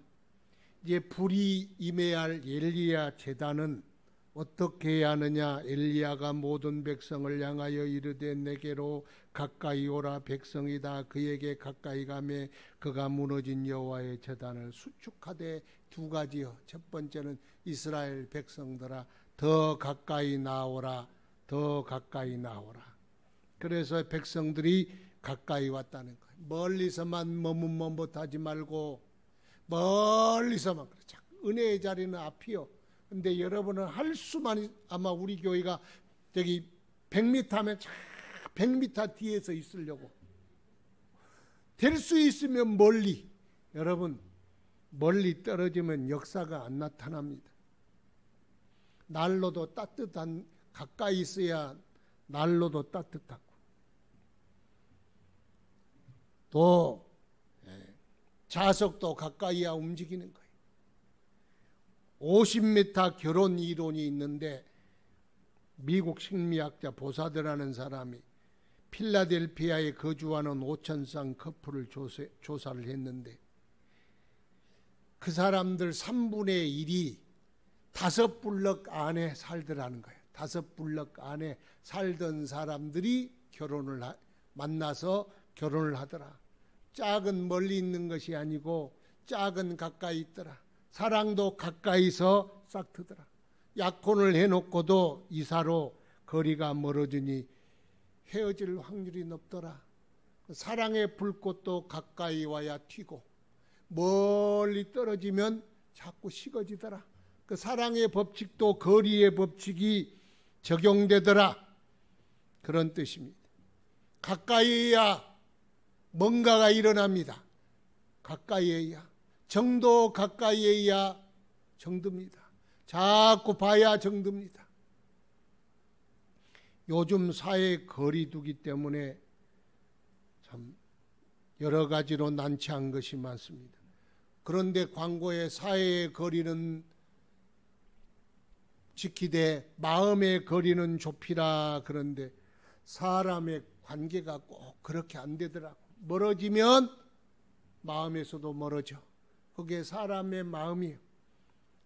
이제 불이 임해야 할 엘리야 제단은 어떻게 해야 하느냐? 엘리야가 모든 백성을 향하여 이르되 내게로 가까이 오라. 백성이 다 그에게 가까이 가매 그가 무너진 여호와의 제단을 수축하되. 두 가지요. 첫 번째는 이스라엘 백성들아 더 가까이 나오라. 더 가까이 나오라. 그래서 백성들이 가까이 왔다는 거예요. 멀리서만 머뭇머뭇하지 말고 멀리서만. 그렇죠. 은혜의 자리는 앞이요. 근데 여러분은 할 수만, 아마 우리 교회가 저기 100m 하면 100m 뒤에서 있으려고. 될 수 있으면 멀리. 여러분, 멀리 떨어지면 역사가 안 나타납니다. 난로도 따뜻한, 가까이 있어야 난로도 따뜻하고, 또 자석도 가까이야 움직이는 거예요. 50m 결혼 이론이 있는데 미국 심리학자 보사드라는 사람이 필라델피아에 거주하는 5,000쌍 커플을 조사를 했는데 그 사람들 3분의 1이 5블럭 안에 살더라는 거예요. 5블럭 안에 살던 사람들이 만나서 결혼을 하더라. 짝은 멀리 있는 것이 아니고 짝은 가까이 있더라. 사랑도 가까이서 싹트더라. 약혼을 해놓고도 이사로 거리가 멀어지니 헤어질 확률이 높더라. 사랑의 불꽃도 가까이 와야 튀고 멀리 떨어지면 자꾸 식어지더라. 그 사랑의 법칙도 거리의 법칙이 적용되더라. 그런 뜻입니다. 가까이에야 뭔가가 일어납니다. 가까이에야, 정도 가까이에야 정듭니다. 자꾸 봐야 정듭니다. 요즘 사회 거리두기 때문에 참 여러 가지로 난처한 것이 많습니다. 그런데 광고에 사회의 거리는 지키되 마음의 거리는 좁히라. 그런데 사람의 관계가 꼭 그렇게 안 되더라고. 멀어지면 마음에서도 멀어져. 그게 사람의 마음이에요.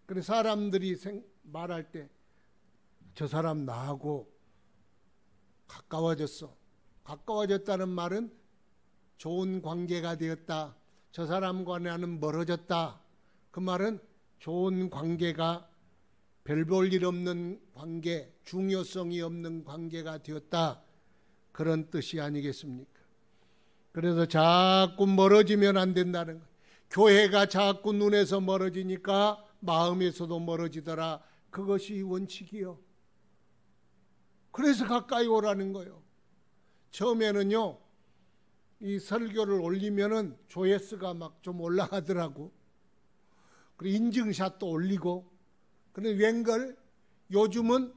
그래서 사람들이 말할 때 저 사람 나하고 가까워졌어. 가까워졌다는 말은 좋은 관계가 되었다. 저 사람과 나는 멀어졌다. 그 말은 좋은 관계가, 별 볼 일 없는 관계, 중요성이 없는 관계가 되었다. 그런 뜻이 아니겠습니까? 그래서 자꾸 멀어지면 안 된다는 거예요. 교회가 자꾸 눈에서 멀어지니까 마음에서도 멀어지더라. 그것이 원칙이요. 그래서 가까이 오라는 거예요. 처음에는요, 이 설교를 올리면은 조회수가 막 좀 올라가더라고. 그리고 인증샷도 올리고. 그런데 웬걸 요즘은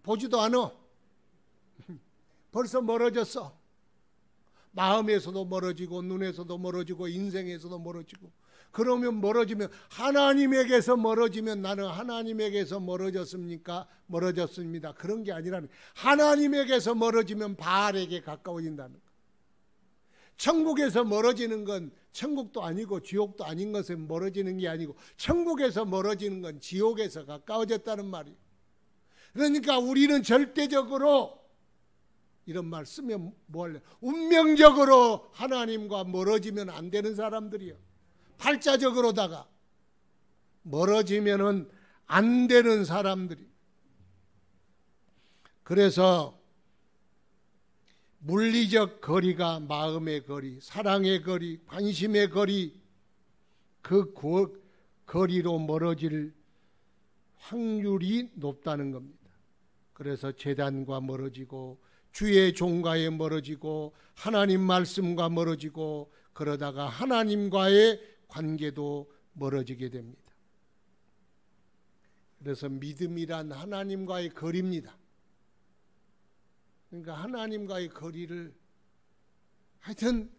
보지도 않아. 벌써 멀어졌어. 마음에서도 멀어지고 눈에서도 멀어지고 인생에서도 멀어지고. 그러면 멀어지면 하나님에게서 멀어지면 나는 하나님에게서 멀어졌습니까? 멀어졌습니다. 그런 게 아니라 하나님에게서 멀어지면 바알에게 가까워진다는 거. 천국에서 멀어지는 건 천국도 아니고 지옥도 아닌 것에 멀어지는 게 아니고 천국에서 멀어지는 건 지옥에서 가까워졌다는 말이에요. 그러니까 우리는 절대적으로 이런 말 쓰면 뭐 할래? 운명적으로 하나님과 멀어지면 안 되는 사람들이요. 팔자적으로다가 멀어지면은 안 되는 사람들이. 그래서 물리적 거리가 마음의 거리, 사랑의 거리, 관심의 거리, 그 거리로 멀어질 확률이 높다는 겁니다. 그래서 제단과 멀어지고 주의 종과에 멀어지고 하나님 말씀과 멀어지고 그러다가 하나님과의 관계도 멀어지게 됩니다. 그래서 믿음이란 하나님과의 거리입니다. 그러니까 하나님과의 거리를 하여튼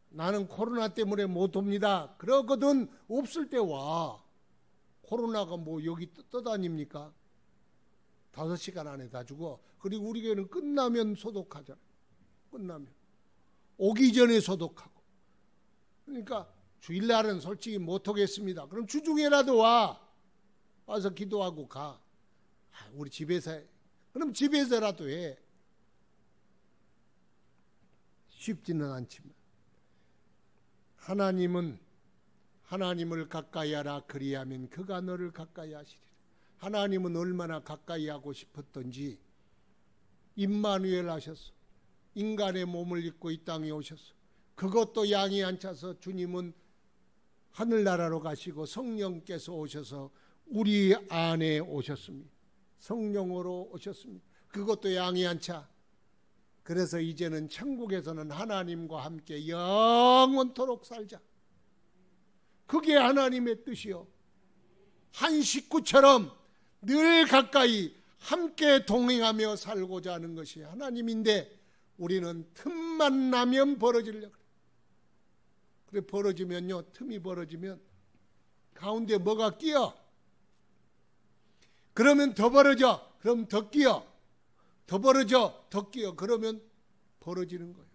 나는 코로나 때문에 못 옵니다. 그러거든 없을 때 와. 코로나가 뭐 여기 떠다닙니까? 5시간 안에 다 죽어. 그리고 우리 교회는 끝나면 소독하잖아요. 끝나면. 오기 전에 소독하고. 그러니까 주일날은 솔직히 못 오겠습니다. 그럼 주중에라도 와. 와서 기도하고 가. 우리 집에서 해. 그럼 집에서라도 해. 쉽지는 않지만 하나님은 하나님을 가까이 하라 그리하면 그가 너를 가까이 하시리라. 하나님은 얼마나 가까이 하고 싶었던지 임마누엘 하셨어. 인간의 몸을 입고 이 땅에 오셨어. 그것도 양이 안 차서 주님은 하늘나라로 가시고 성령께서 오셔서 우리 안에 오셨습니다. 성령으로 오셨습니다. 그것도 양이 안 차. 그래서 이제는 천국에서는 하나님과 함께 영원토록 살자. 그게 하나님의 뜻이요. 한 식구처럼 늘 가까이 함께 동행하며 살고자 하는 것이 하나님인데 우리는 틈만 나면 벌어지려고 그래. 그래 벌어지면요, 틈이 벌어지면 가운데 뭐가 끼어. 그러면 더 벌어져. 그럼 더 끼어. 더 벌어져. 더 끼어. 그러면 벌어지는 거예요.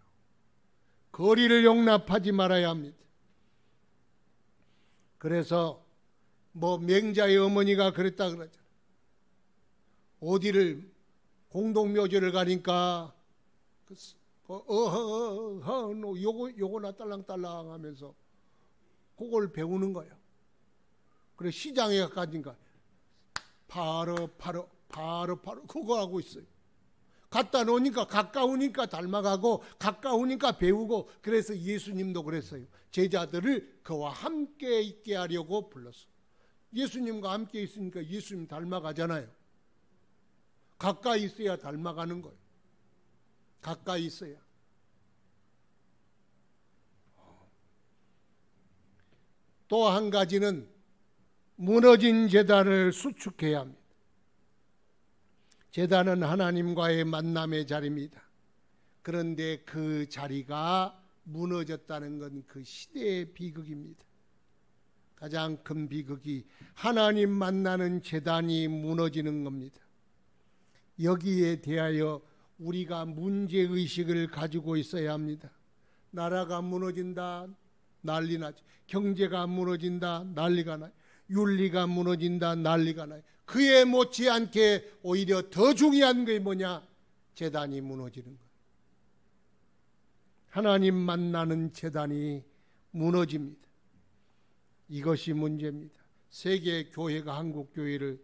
거리를 용납하지 말아야 합니다. 그래서 맹자의 어머니가 그랬다 그러잖아요. 어디를 공동묘지를 가니까 요거나 딸랑딸랑 하면서 그걸 배우는 거예요. 그래 시장에 가니까 바로 그거 하고 있어요. 갖다 놓으니까 가까우니까 닮아가고 가까우니까 배우고. 그래서 예수님도 그랬어요. 제자들을 그와 함께 있게 하려고 불렀어. 예수님과 함께 있으니까 예수님 닮아가잖아요. 가까이 있어야 닮아가는 거예요. 가까이 있어야. 또 한 가지는 무너진 제단을 수축해야 합니다. 제단은 하나님과의 만남의 자리입니다. 그런데 그 자리가 무너졌다는 건 그 시대의 비극입니다. 가장 큰 비극이 하나님 만나는 제단이 무너지는 겁니다. 여기에 대하여 우리가 문제의식을 가지고 있어야 합니다. 나라가 무너진다, 난리 나죠. 경제가 무너진다, 난리가 나요. 윤리가 무너진다, 난리가 나요. 그에 못지않게 오히려 더 중요한 게 뭐냐? 제단이 무너지는 거예요. 하나님 만나는 제단이 무너집니다. 이것이 문제입니다. 세계 교회가 한국 교회를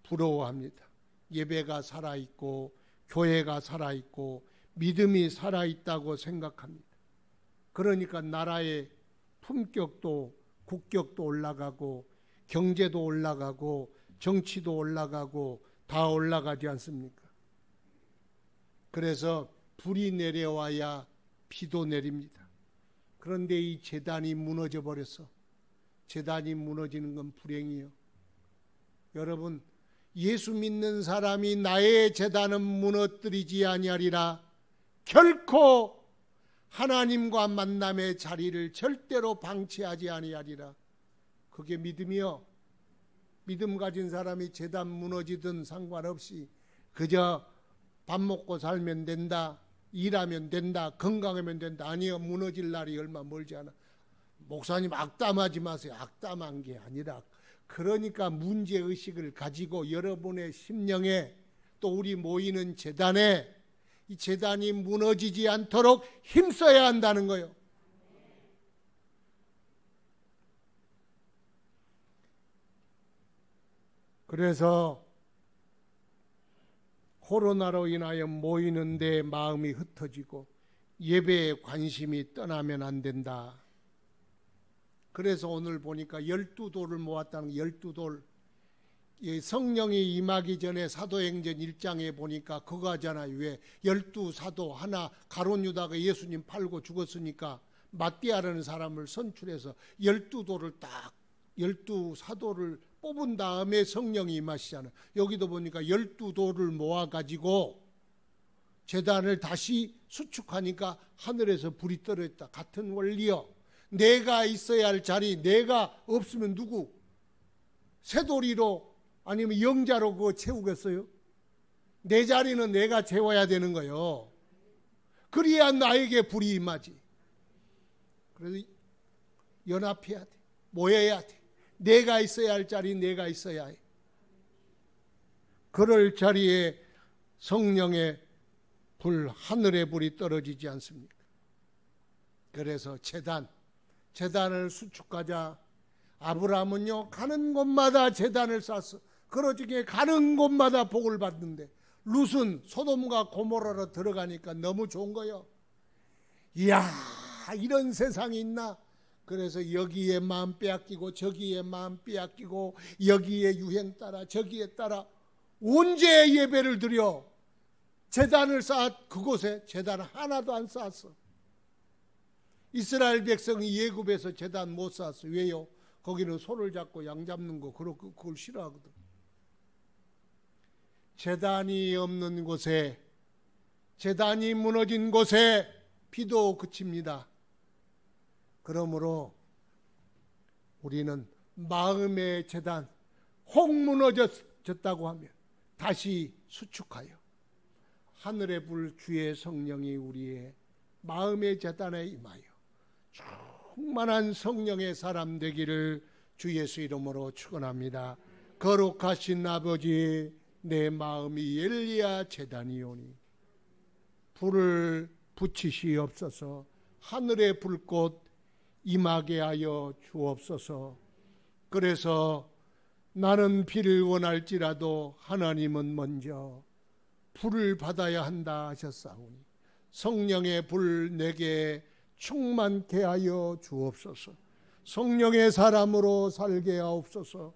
부러워합니다. 예배가 살아있고 교회가 살아있고 믿음이 살아있다고 생각합니다. 그러니까 나라의 품격도 국격도 올라가고 경제도 올라가고 정치도 올라가고 다 올라가지 않습니까? 그래서 불이 내려와야 비도 내립니다. 그런데 이 제단이 무너져 버렸어. 제단이 무너지는 건 불행이요. 여러분, 예수 믿는 사람이 나의 제단은 무너뜨리지 아니하리라. 결코 하나님과 만남의 자리를 절대로 방치하지 아니하리라. 그게 믿음이요. 믿음 가진 사람이 제단 무너지든 상관없이 그저 밥 먹고 살면 된다, 일하면 된다, 건강하면 된다. 아니요, 무너질 날이 얼마 멀지 않아. 목사님 악담하지 마세요. 악담한 게 아니라 그러니까 문제의식을 가지고 여러분의 심령에 또 우리 모이는 제단에 이 제단이 무너지지 않도록 힘써야 한다는 거예요. 그래서 코로나로 인하여 모이는데 마음이 흩어지고 예배에 관심이 떠나면 안 된다. 그래서 오늘 보니까 12돌을 모았다는 12돌. 성령이 임하기 전에 사도행전 1장에 보니까 그거 하잖아요. 왜 12사도 하나 가룟 유다가 예수님 팔고 죽었으니까 마띠아라는 사람을 선출해서 12돌을 딱 12사도를 뽑은 다음에 성령이 임하시잖아요. 여기도 보니까 12돌을 모아가지고 제단을 다시 수축하니까 하늘에서 불이 떨어졌다. 같은 원리요. 내가 있어야 할 자리, 내가 없으면 누구? 새돌이로 아니면 영자로 그거 채우겠어요? 내 자리는 내가 채워야 되는 거예요. 그래야 나에게 불이 임하지. 그래서 연합해야 돼. 모여야 돼. 내가 있어야 할 자리 내가 있어야 해. 그럴 자리에 성령의 불, 하늘의 불이 떨어지지 않습니까? 그래서 제단을 수축하자. 아브라함은요 가는 곳마다 제단을 쌓았어. 그러지게 가는 곳마다 복을 받는데 룻은 소돔과 고모라로 들어가니까 너무 좋은 거요. 이야, 이런 세상이 있나? 그래서 여기에 마음 빼앗기고 저기에 마음 빼앗기고 여기에 유행 따라 저기에 따라 언제 예배를 드려? 제단을 쌓았. 그곳에 제단 하나도 안 쌓았어. 이스라엘 백성이 예굽에서 제단 못 쌓았어. 왜요? 거기는 소를 잡고 양 잡는 거 그걸 싫어하거든. 제단이 없는 곳에, 제단이 무너진 곳에 비도 그칩니다. 그러므로 우리는 마음의 제단, 혹 무너졌다고 하면 다시 수축하여 하늘의 불 주의 성령이 우리의 마음의 제단에 임하여 충만한 성령의 사람 되기를 주 예수 이름으로 축원합니다. 거룩하신 아버지, 내 마음이 엘리야 제단이오니 불을 붙이시옵소서. 하늘의 불꽃 임하게 하여 주옵소서. 그래서 나는 비를 원할지라도 하나님은 먼저 불을 받아야 한다 하셨사오니 성령의 불 내게 충만케 하여 주옵소서. 성령의 사람으로 살게 하옵소서.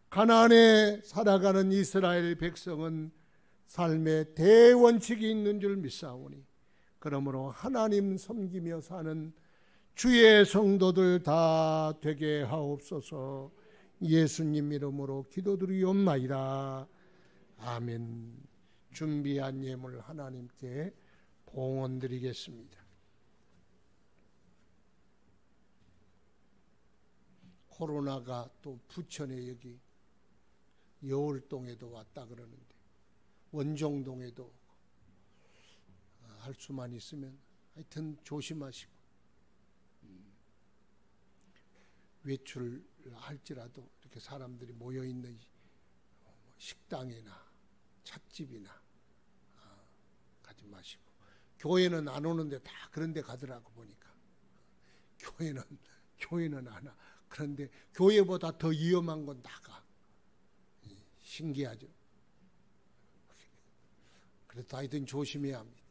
가나안에 살아가는 이스라엘 백성은 삶의 대원칙이 있는 줄 믿사오니 그러므로 하나님 섬기며 사는 주의 성도들 다 되게 하옵소서. 예수님 이름으로 기도드리옵나이다. 아멘. 준비한 예물 하나님께 봉헌드리겠습니다. 코로나가 또 부천에 여기 여울동에도 왔다 그러는데 원종동에도 할 수만 있으면 하여튼 조심하시고 외출할지라도 이렇게 사람들이 모여있는 식당이나 찻집이나 가지 마시고, 교회는 안 오는데 다 그런 데 가더라고 보니까. 교회는 안 와. 그런데 교회보다 더 위험한 건 나가. 신기하죠. 그래도 하여튼 조심해야 합니다.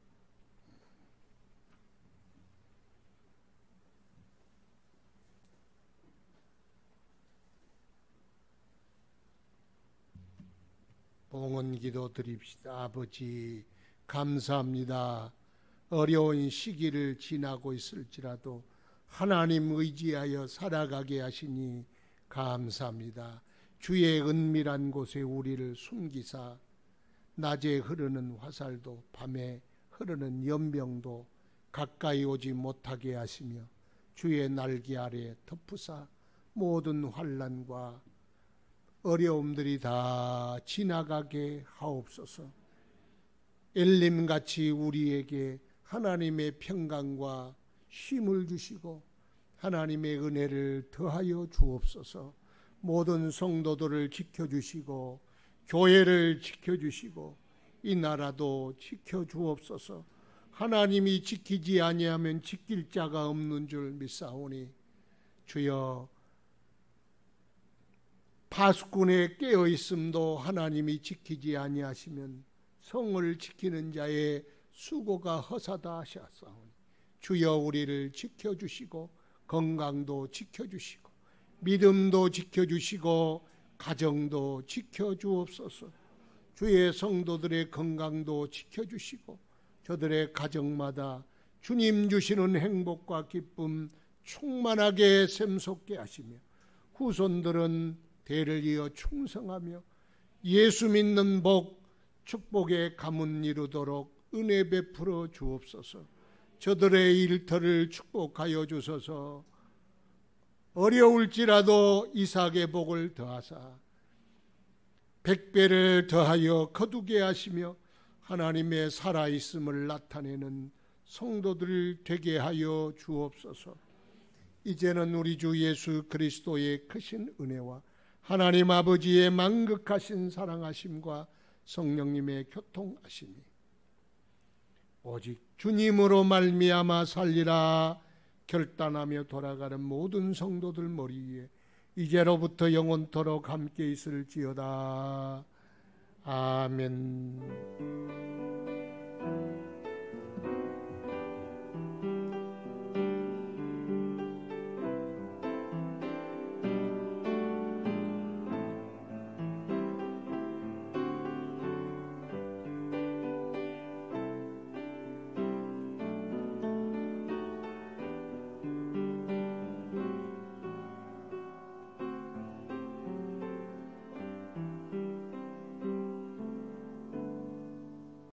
봉헌 기도 드립시다. 아버지 감사합니다. 어려운 시기를 지나고 있을지라도 하나님 의지하여 살아가게 하시니 감사합니다. 주의 은밀한 곳에 우리를 숨기사 낮에 흐르는 화살도 밤에 흐르는 연병도 가까이 오지 못하게 하시며 주의 날개 아래 덮으사 모든 환난과 어려움들이 다 지나가게 하옵소서. 엘림같이 우리에게 하나님의 평강과 쉼을 주시고 하나님의 은혜를 더하여 주옵소서. 모든 성도들을 지켜주시고 교회를 지켜주시고 이 나라도 지켜주옵소서. 하나님이 지키지 아니하면 지킬 자가 없는 줄 믿사오니 주여, 파수꾼에 깨어 있음도 하나님이 지키지 아니하시면 성을 지키는 자의 수고가 허사다 하셨사오니 주여, 우리를 지켜주시고 건강도 지켜주시고 믿음도 지켜주시고 가정도 지켜주옵소서. 주의 성도들의 건강도 지켜주시고 저들의 가정마다 주님 주시는 행복과 기쁨 충만하게 샘솟게 하시며 후손들은 대를 이어 충성하며 예수 믿는 복, 축복의 가문 이루도록 은혜 베풀어 주옵소서. 저들의 일터를 축복하여 주소서. 어려울지라도 이삭의 복을 더하사 100배를 더하여 거두게 하시며 하나님의 살아있음을 나타내는 성도들 되게 하여 주옵소서. 이제는 우리 주 예수 그리스도의 크신 은혜와 하나님 아버지의 만극하신 사랑하심과 성령님의 교통하심이 오직 주님으로 말미암아 살리라 결단하며 돌아가는 모든 성도들 머리 위에 이제로부터 영원토록 함께 있을지어다. 아멘.